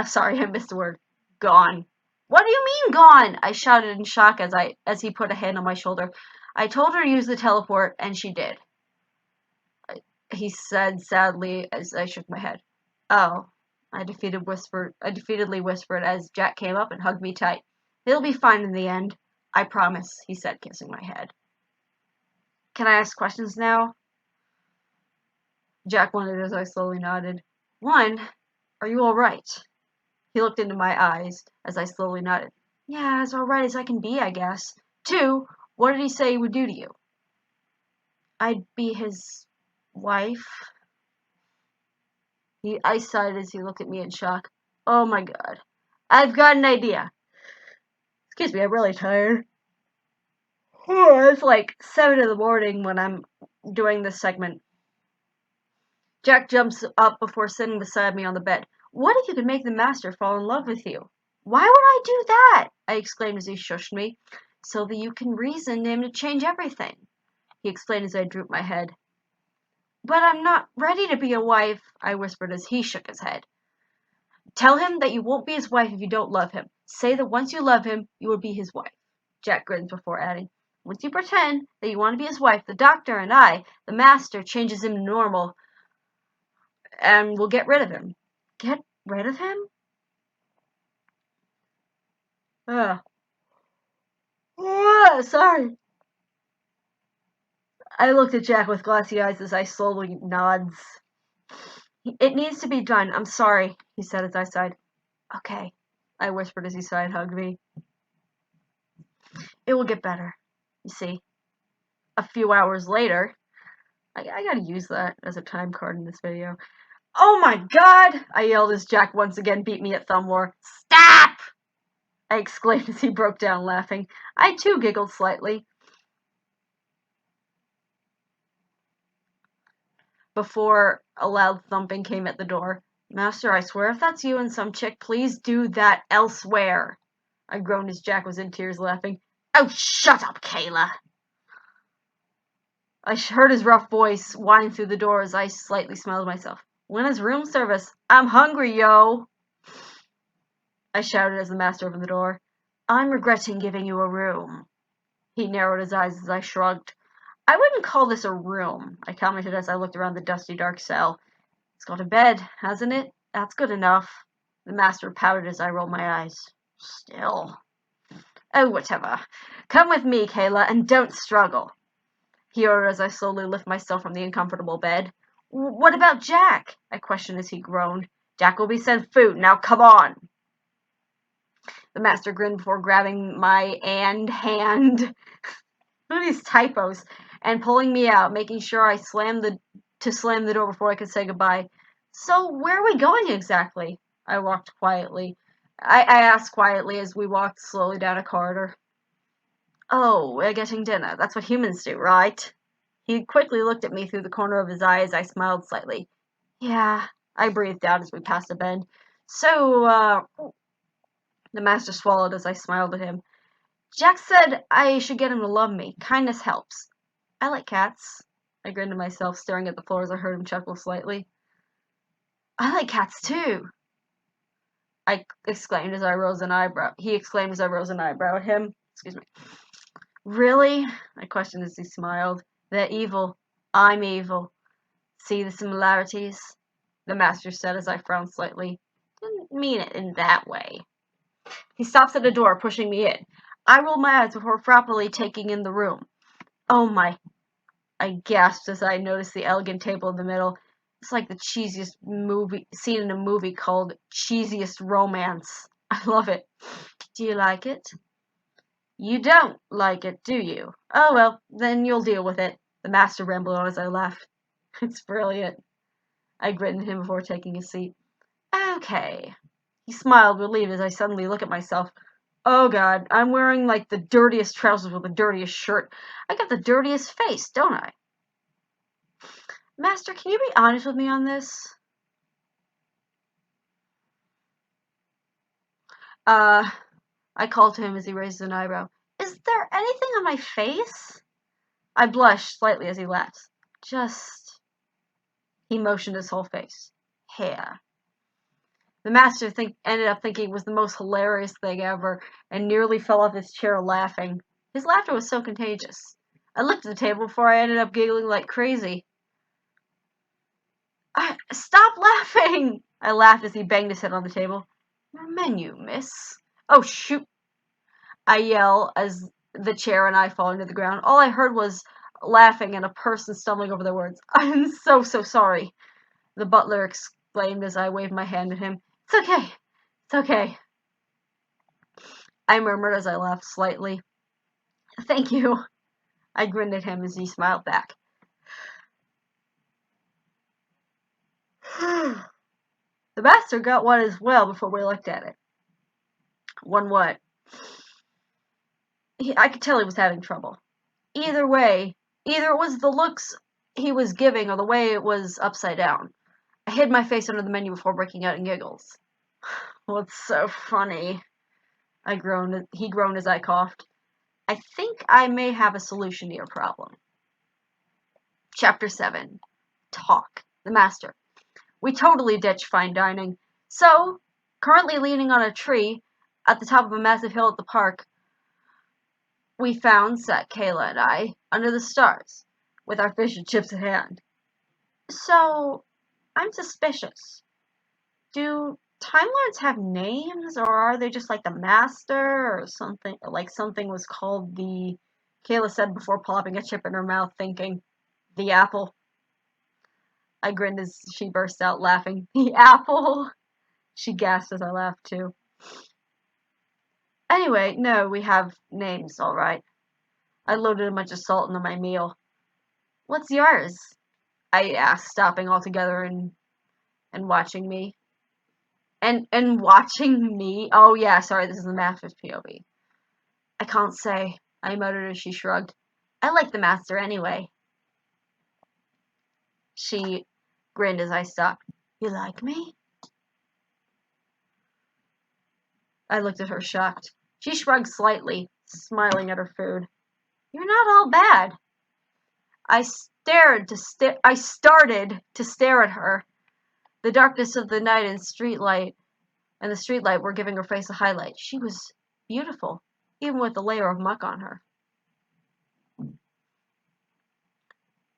Sorry, I missed the word. Gone. What do you mean, gone? I shouted in shock as he put a hand on my shoulder. I told her to use the teleport, and she did. He said sadly as I shook my head. Oh, I defeatedly whispered as Jack came up and hugged me tight. It'll be fine in the end. I promise, he said, kissing my head. Can I ask questions now? Jack wondered as I slowly nodded. 1, are you all right? He looked into my eyes as I slowly nodded. Yeah, as all right as I can be, I guess. 2, what did he say he would do to you? I'd be his wife. I sighed as he looked at me in shock. Oh my god. I've got an idea. Excuse me, I'm really tired. It's like 7 in the morning when I'm doing this segment. Jack jumps up before sitting beside me on the bed. What if you could make the master fall in love with you? Why would I do that? I exclaimed as he shushed me. So that you can reason him to change everything, he explained as I drooped my head. But I'm not ready to be a wife, I whispered as he shook his head. Tell him that you won't be his wife if you don't love him. Say that once you love him, you will be his wife. Jack grinned before adding, once you pretend that you want to be his wife, the doctor and I, the master, changes him to normal, and we'll get rid of him. Get rid of him? Sorry. I looked at Jack with glassy eyes as I slowly nods. It needs to be done. I'm sorry, he said as I sighed. Okay, I whispered as he sighed and hugged me. It will get better. You see, a few hours later, I gotta use that as a time card in this video. Oh my god! I yelled as Jack once again beat me at thumb war. Stop! I exclaimed as he broke down laughing. I too giggled slightly. Before a loud thumping came at the door. Master, I swear if that's you and some chick, please do that elsewhere. I groaned as Jack was in tears laughing. Oh, shut up, Kayla! I heard his rough voice whine through the door as I slightly smiled to myself. When is room service? I'm hungry, yo! I shouted as the master opened the door. I'm regretting giving you a room. He narrowed his eyes as I shrugged. I wouldn't call this a room, I commented as I looked around the dusty, dark cell. It's got a bed, hasn't it? That's good enough. The master pouted as I rolled my eyes. Still. Oh, whatever. Come with me, Kayla, and don't struggle. He ordered as I slowly lift myself from the uncomfortable bed. What about Jack? I questioned as he groaned. Jack will be sent food. Now come on. The master grinned before grabbing my hand. Look at these typos. And pulling me out, making sure I slammed the door before I could say goodbye. So where are we going exactly? I walked quietly. I asked quietly as we walked slowly down a corridor. Oh, we're getting dinner. That's what humans do, right? He quickly looked at me through the corner of his eye as I smiled slightly. Yeah, I breathed out as we passed a bed. So, the master swallowed as I smiled at him. Jack said I should get him to love me. Kindness helps. I like cats. I grinned to myself, staring at the floor as I heard him chuckle slightly. I like cats too. I exclaimed as I rose an eyebrow. He exclaimed as I rose an eyebrow at him. Excuse me. Really? I questioned as he smiled. They're evil. I'm evil. See the similarities? The master said as I frowned slightly. Didn't mean it in that way. He stops at the door, pushing me in. I rolled my eyes before properly taking in the room. Oh my, I gasped as I noticed the elegant table in the middle. It's like the cheesiest scene in a movie called Cheesiest Romance. I love it. Do you like it? You don't like it, do you? Oh well, then you'll deal with it. The master rambled on as I laughed. It's brilliant. I grinned at him before taking a seat. Okay. He smiled, relieved as I suddenly looked at myself. Oh god, I'm wearing like the dirtiest trousers with the dirtiest shirt. I got the dirtiest face, don't I? Master, can you be honest with me on this? I called to him as he raised an eyebrow. Is there anything on my face? I blushed slightly as he laughed. Just... He motioned his whole face. Hair. The master ended up thinking it was the most hilarious thing ever and nearly fell off his chair laughing. His laughter was so contagious. I looked at the table before I ended up giggling like crazy. Stop laughing! I laughed as he banged his head on the table. Your menu, miss. Oh, shoot! I yell as the chair and I fall into the ground. All I heard was laughing and a person stumbling over their words. I'm so sorry, the butler exclaimed as I waved my hand at him. It's okay. It's okay. I murmured as I laughed slightly. Thank you. I grinned at him as he smiled back. The master got one as well before we looked at it. One what? I could tell he was having trouble. Either way, either it was the looks he was giving or the way it was upside down. I hid my face under the menu before breaking out in giggles. What's so funny? He groaned as I coughed. I think I may have a solution to your problem. Chapter 7. Talk. The master. We totally ditched fine dining. So, currently leaning on a tree at the top of a massive hill at the park, we sat Kayla and I under the stars, with our fish and chips at hand. So, I'm suspicious. Do Time Lords have names, or are they just like the Master, or something? Like something was called the... Kayla said before plopping a chip in her mouth, thinking, the apple. I grinned as she burst out laughing. The apple! She gasped as I laughed too. Anyway, no, we have names, alright. I loaded a bunch of salt into my meal. What's yours? I asked, stopping altogether and watching me. And watching me? Oh yeah, sorry, this is the Master's POV. I can't say, I muttered as she shrugged. I like the Master anyway. She grinned as I stopped. You like me? I looked at her shocked. She shrugged slightly, smiling at her food. You're not all bad. I started to stare at her. The darkness of the night and the streetlight were giving her face a highlight. She was beautiful, even with a layer of muck on her.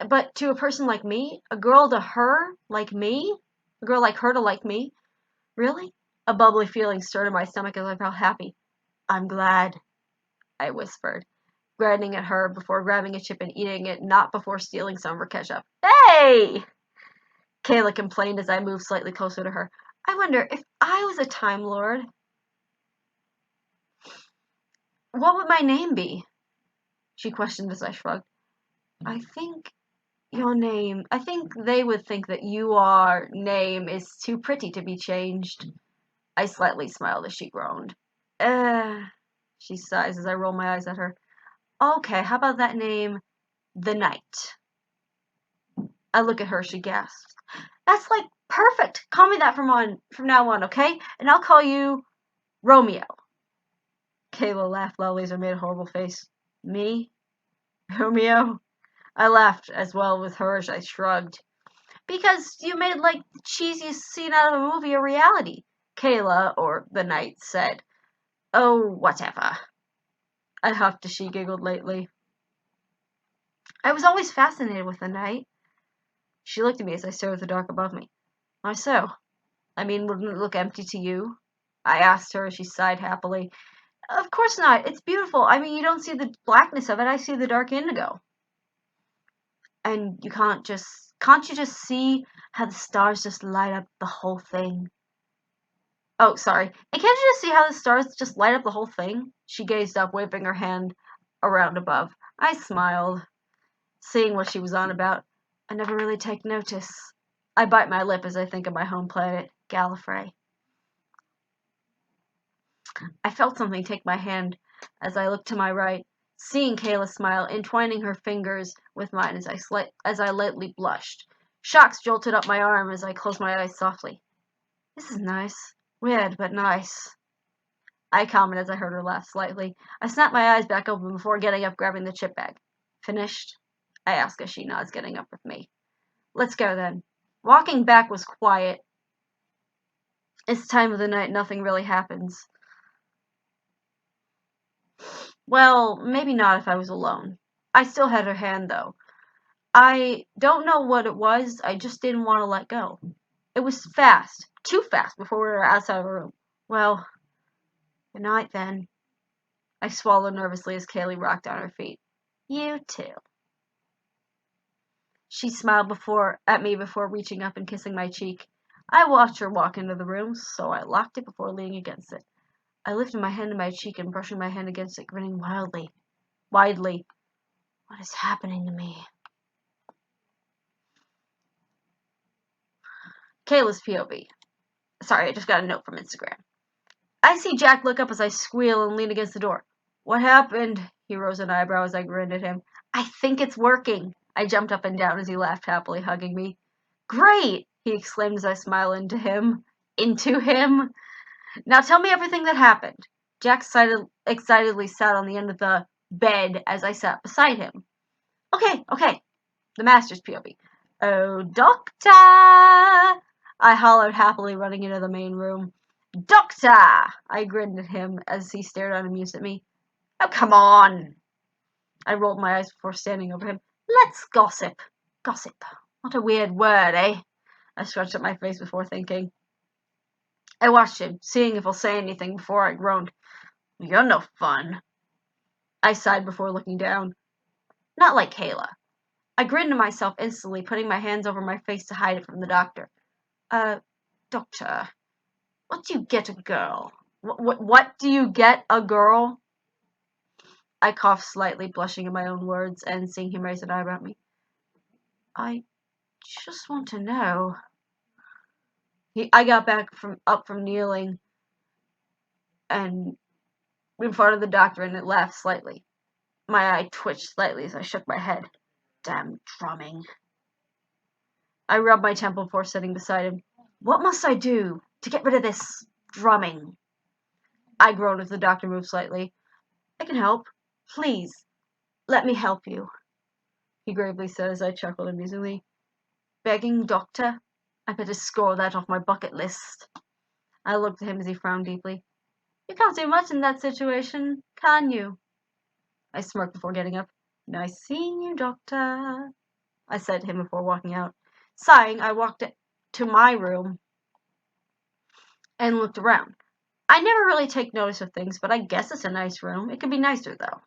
But to a person like me, a girl to her like me, a girl like her to like me, really? A bubbly feeling stirred in my stomach as I felt happy. I'm glad, I whispered, grinning at her before grabbing a chip and eating it, not before stealing some of her ketchup. Hey! Kayla complained as I moved slightly closer to her. I wonder if I was a Time Lord, what would my name be? She questioned as I shrugged. I think they would think that your name is too pretty to be changed. I slightly smiled as she groaned. She sighs as I roll my eyes at her. Okay, how about that name, The Night? I look at her, she gasps. That's like perfect. Call me that from now on, okay? And I'll call you Romeo. Kayla laughed loudly as I made a horrible face. Me? Romeo? I laughed as well with her as I shrugged. Because you made like the cheesiest scene out of a movie a reality, Kayla, or the Knight, said. Oh, whatever. I huffed as she giggled lately. I was always fascinated with the Knight. She looked at me as I stared at the dark above me. Why so? I mean, wouldn't it look empty to you? I asked her as she sighed happily. Of course not. It's beautiful. I mean, you don't see the blackness of it. I see the dark indigo. And can't you just see how the stars just light up the whole thing? Oh, sorry. And can't you just see how the stars just light up the whole thing? She gazed up, waving her hand around above. I smiled, seeing what she was on about. I never really take notice. I bite my lip as I think of my home planet, Gallifrey. I felt something take my hand as I looked to my right, seeing Kayla smile, entwining her fingers with mine as I lightly blushed. Shocks jolted up my arm as I closed my eyes softly. This is nice. Weird, but nice. I commented as I heard her laugh slightly. I snapped my eyes back open before getting up, grabbing the chip bag. Finished? I asked as she nods, getting up with me. Let's go then. Walking back was quiet. It's time of the night, nothing really happens. Well, maybe not if I was alone. I still had her hand, though. I don't know what it was, I just didn't want to let go. It was fast. Too fast before we were outside of the room. Well, good night, then. I swallowed nervously as Kaylee rocked on her feet. You too. She smiled at me before reaching up and kissing my cheek. I watched her walk into the room, so I locked it before leaning against it. I lifted my hand to my cheek and brushing my hand against it, grinning widely. What is happening to me? Kayla's POV. Sorry, I just got a note from Instagram. I see Jack look up as I squeal and lean against the door. What happened? He rose an eyebrow as I grinned at him. I think it's working. I jumped up and down as he laughed happily, hugging me. Great! He exclaimed as I smiled into him. Now tell me everything that happened. Jack excitedly sat on the end of the bed as I sat beside him. Okay. The Master's POV. Oh, Doctor! I hollered happily, running into the main room. Doctor! I grinned at him as he stared unamused at me. Oh, come on! I rolled my eyes before standing over him. Let's gossip. Gossip. What a weird word, eh? I scrunched up my face before thinking. I watched him, seeing if he'll say anything before I groaned. "You're no fun." I sighed before looking down. Not like Kayla. I grinned to myself instantly, putting my hands over my face to hide it from the doctor. Doctor, what do you get a girl? What do you get a girl? I coughed slightly, blushing at my own words, and seeing him raise an eyebrow at me. I just want to know. I got up from kneeling and in front of the doctor, and it laughed slightly. My eye twitched slightly as I shook my head. Damn drumming. I rubbed my temple before sitting beside him. What must I do to get rid of this drumming? I groaned as the doctor moved slightly. I can help. Please, let me help you, he gravely said as I chuckled amusingly. Begging doctor? I better score that off my bucket list. I looked at him as he frowned deeply. You can't do much in that situation, can you? I smirked before getting up. Nice seeing you, doctor, I said to him before walking out. Sighing, I walked to my room and looked around. I never really take notice of things, but I guess it's a nice room. It could be nicer, though.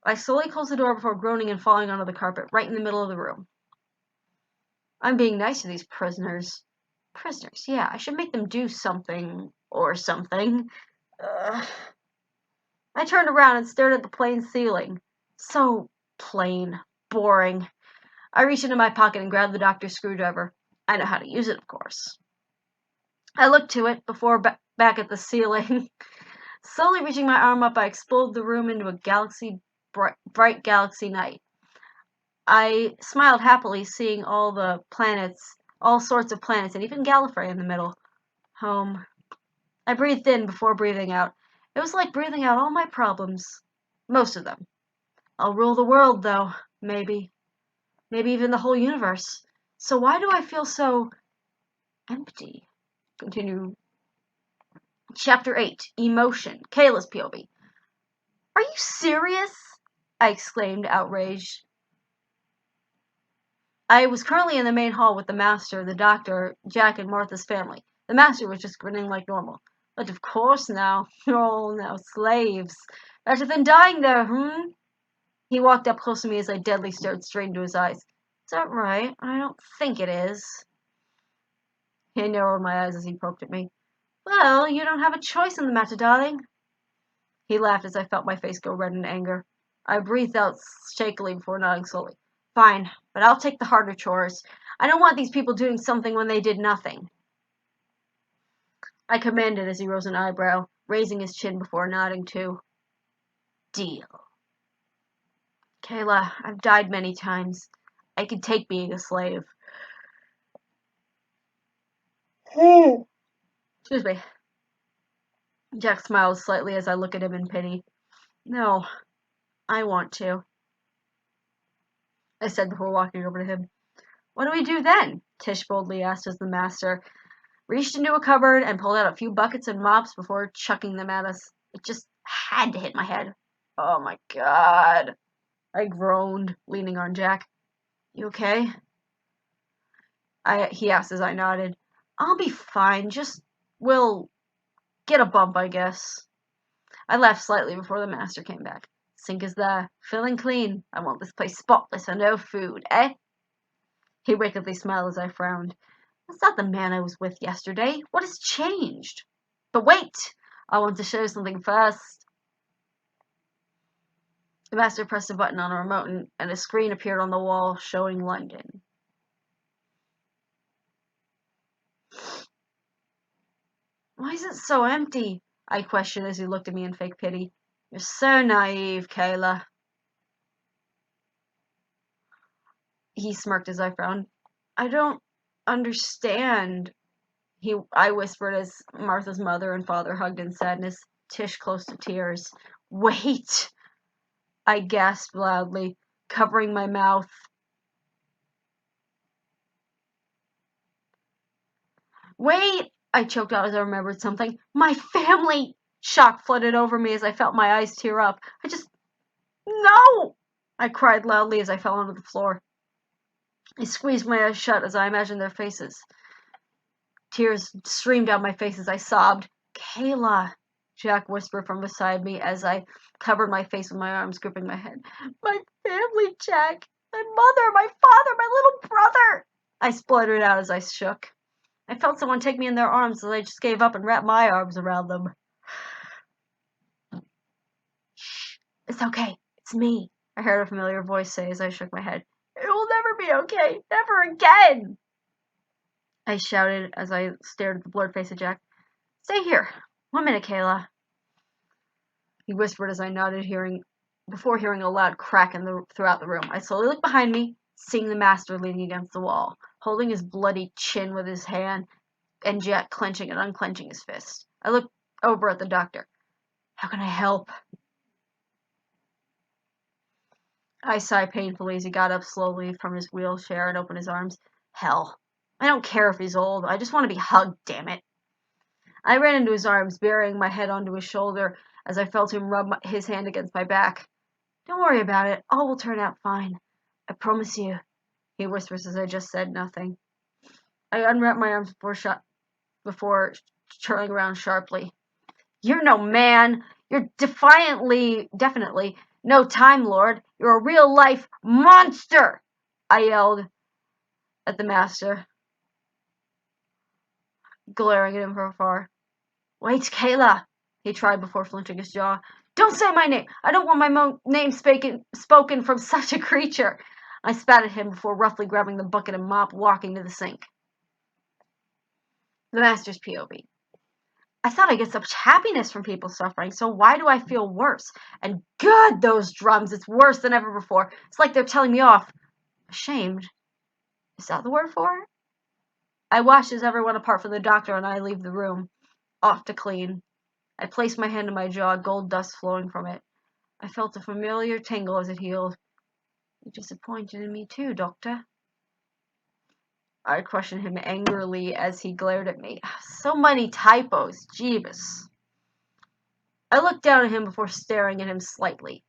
I slowly closed the door before groaning and falling onto the carpet, right in the middle of the room. I'm being nice to these prisoners. Prisoners, yeah, I should make them do something or something. I turned around and stared at the plain ceiling. So plain, boring. I reached into my pocket and grabbed the doctor's screwdriver. I know how to use it, of course. I looked to it before back at the ceiling. Slowly reaching my arm up, I exploded the room into a bright galaxy night. I smiled happily, seeing all the planets, all sorts of planets, and even Gallifrey in the middle. Home. I breathed in before breathing out. It was like breathing out all my problems. Most of them. I'll rule the world, though. Maybe. Maybe even the whole universe. So why do I feel so empty? Continue. Chapter 8. Emotion. Kayla's POV. Are you serious? I exclaimed, outraged. I was currently in the main hall with the master, the doctor, Jack, and Martha's family. The master was just grinning like normal. But of course now, you're all now slaves. Better than dying there, He walked up close to me as I deadly stared straight into his eyes. Is that right? I don't think it is. He narrowed my eyes as he poked at me. Well, you don't have a choice in the matter, darling. He laughed as I felt my face go red in anger. I breathed out shakily before nodding slowly. Fine, but I'll take the harder chores. I don't want these people doing something when they did nothing. I commanded as he rose an eyebrow, raising his chin before nodding too. Deal. Kayla, I've died many times. I can take being a slave. Excuse me. Jack smiled slightly as I looked at him in pity. No, I want to, I said before walking over to him. What do we do then? Tish boldly asked as the master reached into a cupboard and pulled out a few buckets and mops before chucking them at us. It just had to hit my head. Oh my god. I groaned, leaning on Jack. You okay? He asked as I nodded. I'll be fine, we'll get a bump, I guess. I laughed slightly before the master came back. Sink is there, feeling clean. I want this place spotless and no food, eh? He wickedly smiled as I frowned. That's not the man I was with yesterday. What has changed? But wait! I want to show you something first. The master pressed a button on a remote and a screen appeared on the wall showing London. Why is it so empty? I questioned as he looked at me in fake pity. You're so naive, Kayla. He smirked as I frowned. I don't understand. I whispered as Martha's mother and father hugged in sadness, Tish close to tears. Wait! I gasped loudly, covering my mouth. Wait! I choked out as I remembered something. My family! Shock flooded over me as I felt my eyes tear up. No! I cried loudly as I fell onto the floor. I squeezed my eyes shut as I imagined their faces. Tears streamed down my face as I sobbed. Kayla, Jack whispered from beside me as I covered my face with my arms, gripping my head. My family, Jack. My mother, my father, my little brother. I spluttered out as I shook. I felt someone take me in their arms, so I just gave up and wrapped my arms around them. Shh, it's okay. It's me, I heard a familiar voice say as I shook my head. It will never be okay. Never again, I shouted as I stared at the blurred face of Jack. Stay here. 1 minute, Kayla, he whispered as I nodded, before hearing a loud crack throughout the room. I slowly looked behind me, seeing the master leaning against the wall, holding his bloody chin with his hand, and Jack clenching and unclenching his fist. I looked over at the doctor. How can I help? I sighed painfully as he got up slowly from his wheelchair and opened his arms. Hell, I don't care if he's old. I just want to be hugged, damn it. I ran into his arms, burying my head onto his shoulder as I felt him rub his hand against my back. Don't worry about it. All will turn out fine. I promise you, he whispers as I just said nothing. I unwrapped my arms before turning around sharply. You're no man. You're definitely no Time Lord. You're a real-life monster, I yelled at the master, glaring at him from afar. Wait, Kayla, he tried before flinching his jaw. Don't say my name. I don't want my name spoken from such a creature. I spat at him before roughly grabbing the bucket and mop, walking to the sink. The master's POV. I thought I'd get such happiness from people suffering, so why do I feel worse? And God, those drums, it's worse than ever before. It's like they're telling me off. Ashamed. Is that the word for it? I watched as everyone apart from the doctor and I leave the room, off to clean. I placed my hand on my jaw, gold dust flowing from it. I felt a familiar tingle as it healed. You're disappointed in me too, Doctor. I questioned him angrily as he glared at me. So many typos, Jeebus. I looked down at him before staring at him slightly.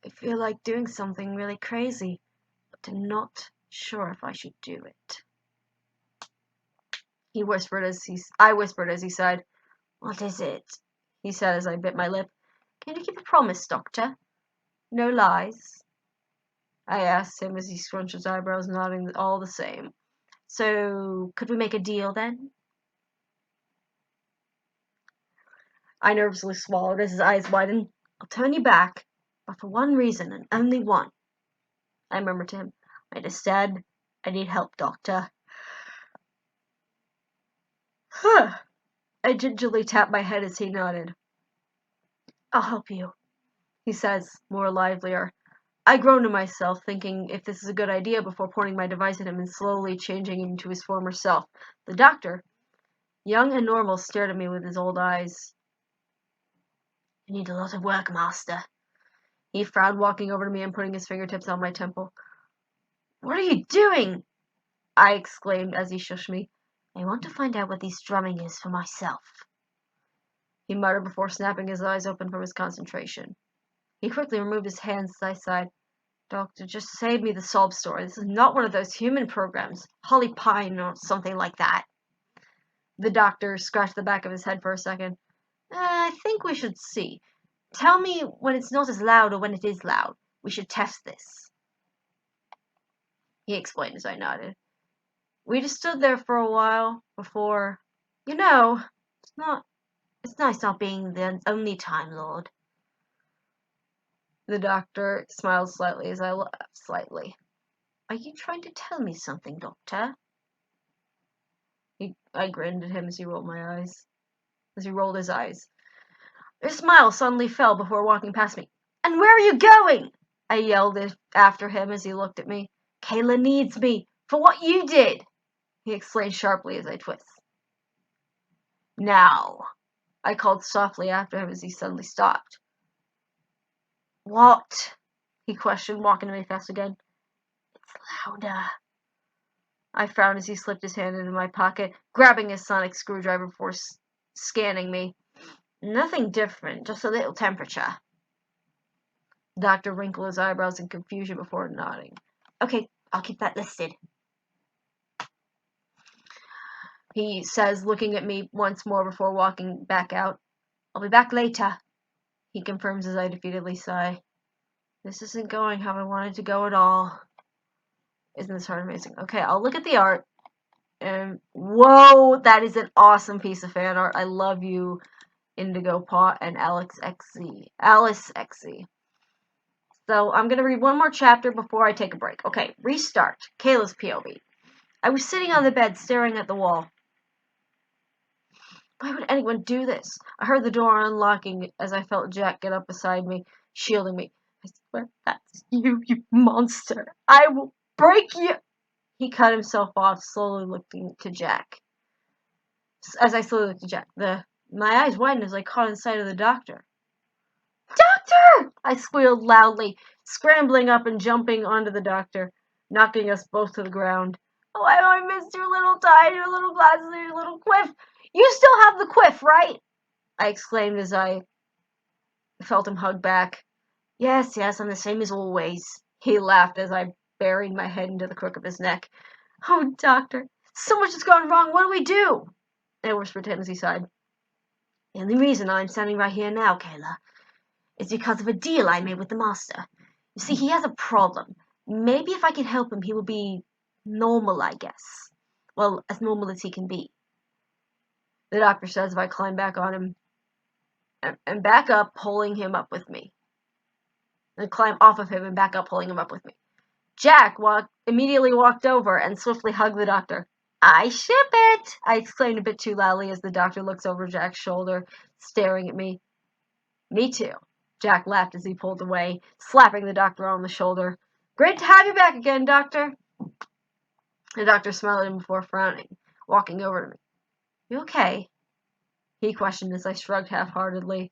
I feel like doing something really crazy, but I'm not sure if I should do it. I whispered as he sighed. What is it? He said as I bit my lip. Can you keep a promise, Doctor? No lies? I asked him as he scrunched his eyebrows, nodding all the same. So, could we make a deal then? I nervously swallowed as his eyes widened. I'll turn you back, but for one reason and only one. I murmured to him. I just said, I need help, Doctor. Huh. I gingerly tapped my head as he nodded. I'll help you, he says, more livelier. I groaned to myself, thinking if this is a good idea before pointing my device at him and slowly changing into his former self. The doctor, young and normal, stared at me with his old eyes. You need a lot of work, Master. He frowned, walking over to me and putting his fingertips on my temple. What are you doing? I exclaimed as he shushed me. I want to find out what this drumming is for myself, he muttered before snapping his eyes open from his concentration. He quickly removed his hands as I sighed. Doctor, just save me the sob story. This is not one of those human programs. Holly Pine or something like that. The doctor scratched the back of his head for a second. I think we should see. Tell me when it's not as loud or when it is loud. We should test this, he explained as I nodded. We just stood there for a while before... You know, it's nice not being the only Time Lord. The doctor smiled slightly as I laughed slightly. Are you trying to tell me something, Doctor? I grinned at him as he rolled his eyes. His smile suddenly fell before walking past me. And where are you going? I yelled after him as he looked at me. Kayla needs me for what you did, he exclaimed sharply as I twisted. Now, I called softly after him as he suddenly stopped. What? He questioned, walking to me fast again. It's louder. I frowned as he slipped his hand into my pocket, grabbing his sonic screwdriver before scanning me. Nothing different, just a little temperature. The doctor wrinkled his eyebrows in confusion before nodding. Okay, I'll keep that listed. He says, looking at me once more before walking back out. I'll be back later, he confirms as I defeatedly sigh. This isn't going how I wanted to go at all. Isn't this art amazing? Okay, I'll look at the art. And whoa, that is an awesome piece of fan art. I love you, indigopaw and Alice XZ. So I'm going to read one more chapter before I take a break. Okay, restart. Kayla's POV. I was sitting on the bed staring at the wall. Why would anyone do this? I heard the door unlocking as I felt Jack get up beside me, shielding me. I swear that's you, you monster. I will break you. He cut himself off, slowly looking to Jack. As I slowly looked at Jack, my eyes widened as I caught in sight of the doctor. Doctor! I squealed loudly, scrambling up and jumping onto the doctor, knocking us both to the ground. Oh, I missed your little tie, your little glasses, your little quiff. You still have the quiff, right? I exclaimed as I felt him hug back. Yes, I'm the same as always. He laughed as I buried my head into the crook of his neck. Oh, doctor, so much has gone wrong. What do we do? I whispered to him as he sighed. The only reason I'm standing right here now, Kayla, is because of a deal I made with the master. You see, he has a problem. Maybe if I can help him, he will be normal, I guess. Well, as normal as he can be. The doctor says if I climb back on him and back up, pulling him up with me. And climb off of him and back up, pulling him up with me. Jack immediately walked over and swiftly hugged the doctor. I ship it! I exclaimed a bit too loudly as the doctor looks over Jack's shoulder, staring at me. Me too. Jack laughed as he pulled away, slapping the doctor on the shoulder. Great to have you back again, doctor. The doctor smiled at him before frowning, walking over to me. You okay? He questioned as I shrugged half-heartedly.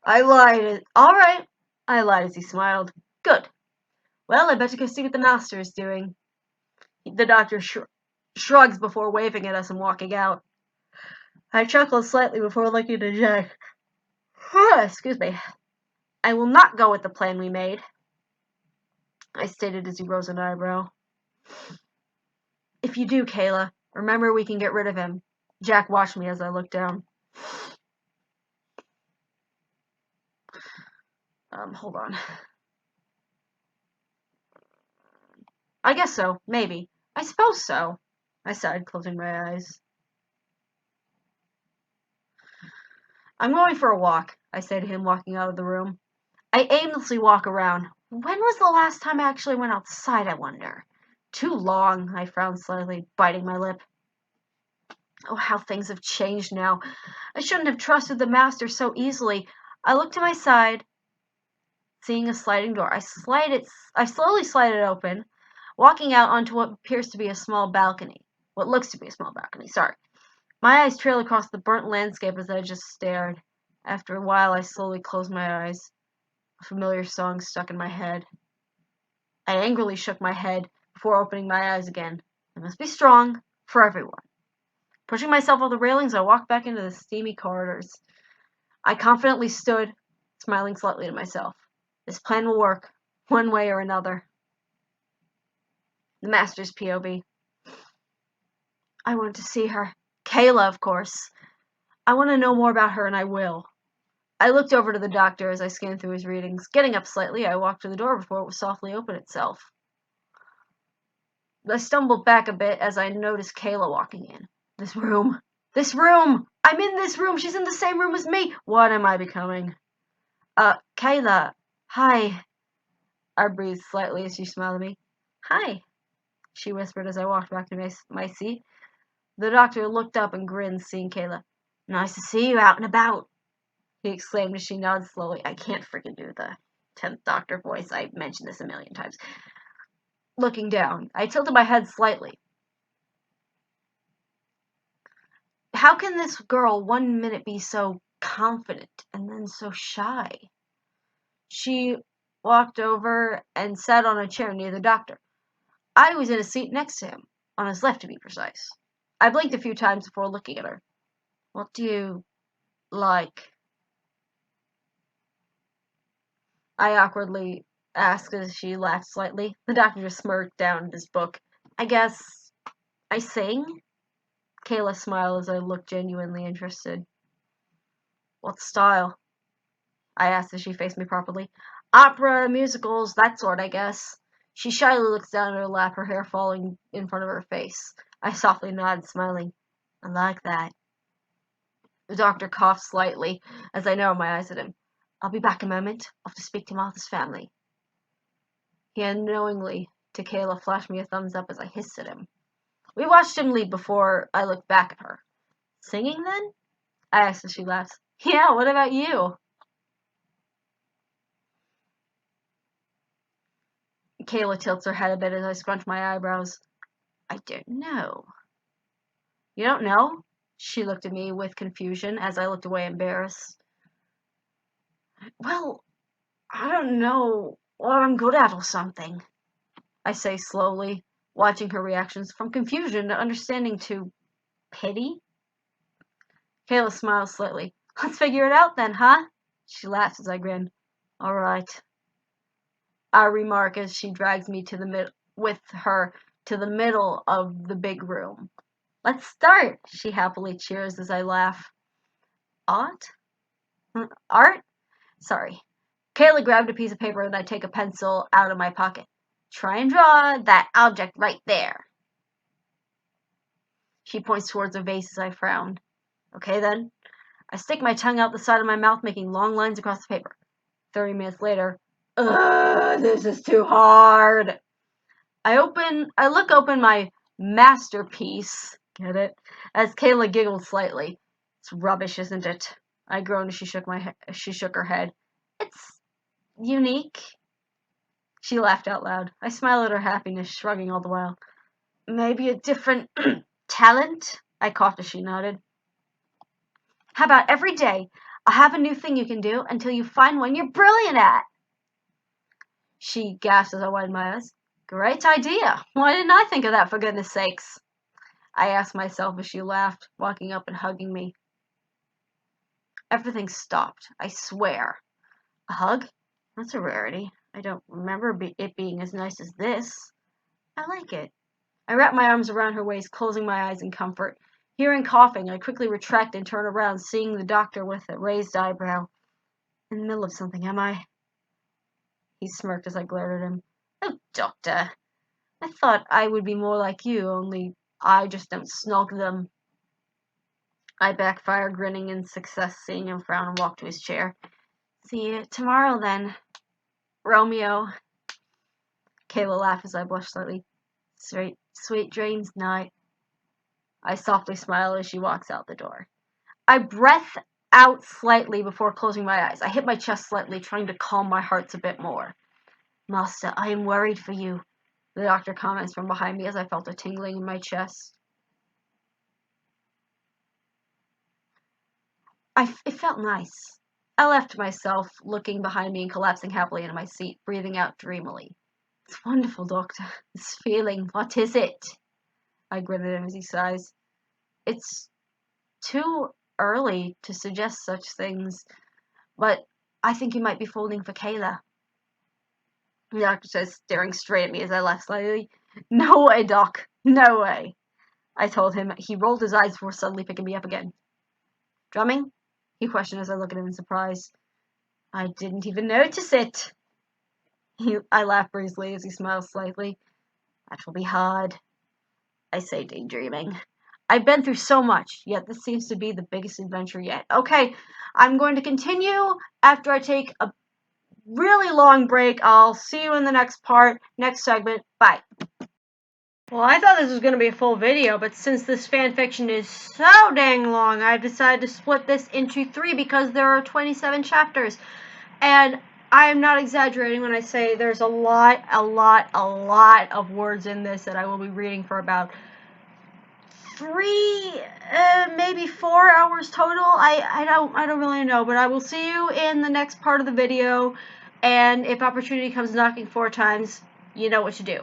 I lied. All right. I lied as he smiled. Good. Well, I better go see what the master is doing. The doctor shrugs before waving at us and walking out. I chuckled slightly before looking at Jack. Excuse me. I will not go with the plan we made, I stated as he rose an eyebrow. If you do, Kayla, remember we can get rid of him. Jack watched me as I looked down. Hold on. I guess so, maybe. I suppose so, I sighed, closing my eyes. I'm going for a walk, I said to him, walking out of the room. I aimlessly walk around. When was the last time I actually went outside, I wonder? Too long, I frowned slightly, biting my lip. Oh, how things have changed now. I shouldn't have trusted the master so easily. I looked to my side, seeing a sliding door. I slowly slid it open, walking out onto what appears to be a small balcony. What looks to be a small balcony, sorry. My eyes trailed across the burnt landscape as I just stared. After a while, I slowly closed my eyes. A familiar song stuck in my head. I angrily shook my head before opening my eyes again. I must be strong for everyone. Pushing myself off the railings, I walked back into the steamy corridors. I confidently stood, smiling slightly to myself. This plan will work, one way or another. The master's POV. I want to see her. Kayla, of course. I want to know more about her, and I will. I looked over to the doctor as I scanned through his readings. Getting up slightly, I walked to the door before it would softly open itself. I stumbled back a bit as I noticed Kayla walking in. This room! I'm in this room! She's in the same room as me! What am I becoming? Kayla. Hi. I breathed slightly as she smiled at me. Hi, she whispered as I walked back to my seat. The doctor looked up and grinned, seeing Kayla. Nice to see you out and about, he exclaimed as she nodded slowly. I can't freaking do the 10th Doctor voice. I've mentioned this a million times. Looking down, I tilted my head slightly. How can this girl 1 minute be so confident and then so shy? She walked over and sat on a chair near the doctor. I was in a seat next to him, on his left to be precise. I blinked a few times before looking at her. What do you like? I awkwardly asked as she laughed slightly. The doctor just smirked down at his book. I guess I sing? Kayla smiled as I looked genuinely interested. What style? I asked as she faced me properly. Opera, musicals, that sort, I guess. She shyly looks down at her lap, her hair falling in front of her face. I softly nodded, smiling. I like that. The doctor coughed slightly as I narrowed my eyes at him. I'll be back in a moment. I'll have to speak to Martha's family. He unknowingly to Kayla flashed me a thumbs up as I hissed at him. We watched him leave before I looked back at her. Singing then? I asked as she laughed. Yeah, what about you? Kayla tilts her head a bit as I scrunch my eyebrows. I don't know. You don't know? She looked at me with confusion as I looked away embarrassed. Well, I don't know what I'm good at or something, I say slowly, watching her reactions from confusion to understanding to pity. Kayla smiles slightly. Let's figure it out then, huh? She laughs as I grin. All right. I remark as she drags me with her to the middle of the big room. Let's start, she happily cheers as I laugh. Art? Art? Sorry. Kayla grabbed a piece of paper and I take a pencil out of my pocket. Try and draw that object right there. She points towards a vase as I frown. Okay then. I stick my tongue out the side of my mouth, making long lines across the paper. 30 minutes later, this is too hard. I look open my masterpiece, get it, as Kayla giggled slightly. It's rubbish, isn't it? I groaned as she shook her head. It's unique. She laughed out loud. I smiled at her happiness, shrugging all the while. Maybe a different talent? I coughed as she nodded. How about every day I'll have a new thing you can do until you find one you're brilliant at? She gasped as I widened my eyes. Great idea. Why didn't I think of that, for goodness sakes? I asked myself as she laughed, walking up and hugging me. Everything stopped, I swear. A hug? That's a rarity. I don't remember it being as nice as this. I like it. I wrapped my arms around her waist, closing my eyes in comfort. Hearing coughing, I quickly retract and turn around, seeing the doctor with a raised eyebrow. In the middle of something, am I? He smirked as I glared at him. Oh, doctor. I thought I would be more like you, only I just don't snog them. I backfired, grinning in success, seeing him frown and walk to his chair. See you tomorrow, then. Romeo. Kayla laughed as I blushed slightly. Sweet dreams, night. I softly smile as she walks out the door. I breath out slightly before closing my eyes. I hit my chest slightly, trying to calm my hearts a bit more. Master, I am worried for you, the doctor comments from behind me as I felt a tingling in my chest. It felt nice. I left myself, looking behind me and collapsing happily into my seat, breathing out dreamily. It's wonderful, Doctor. This feeling, what is it? I grinned at him as he sighs. It's too early to suggest such things, but I think you might be falling for Kayla. The doctor says, staring straight at me as I laughed slightly. No way, Doc. No way. I told him. He rolled his eyes before suddenly picking me up again. Drumming? He questioned as I looked at him in surprise. I didn't even notice it. I laughed breezily as he smiled slightly. That will be hard, I say, daydreaming. I've been through so much, yet this seems to be the biggest adventure yet. Okay, I'm going to continue after I take a really long break. I'll see you in the next part, next segment. Bye. Well, I thought this was going to be a full video, but since this fanfiction is so dang long, I've decided to split this into 3 because there are 27 chapters. And I am not exaggerating when I say there's a lot of words in this that I will be reading for about 3, maybe 4 hours total. I don't really know, but I will see you in the next part of the video. And if opportunity comes knocking 4 times, you know what to do.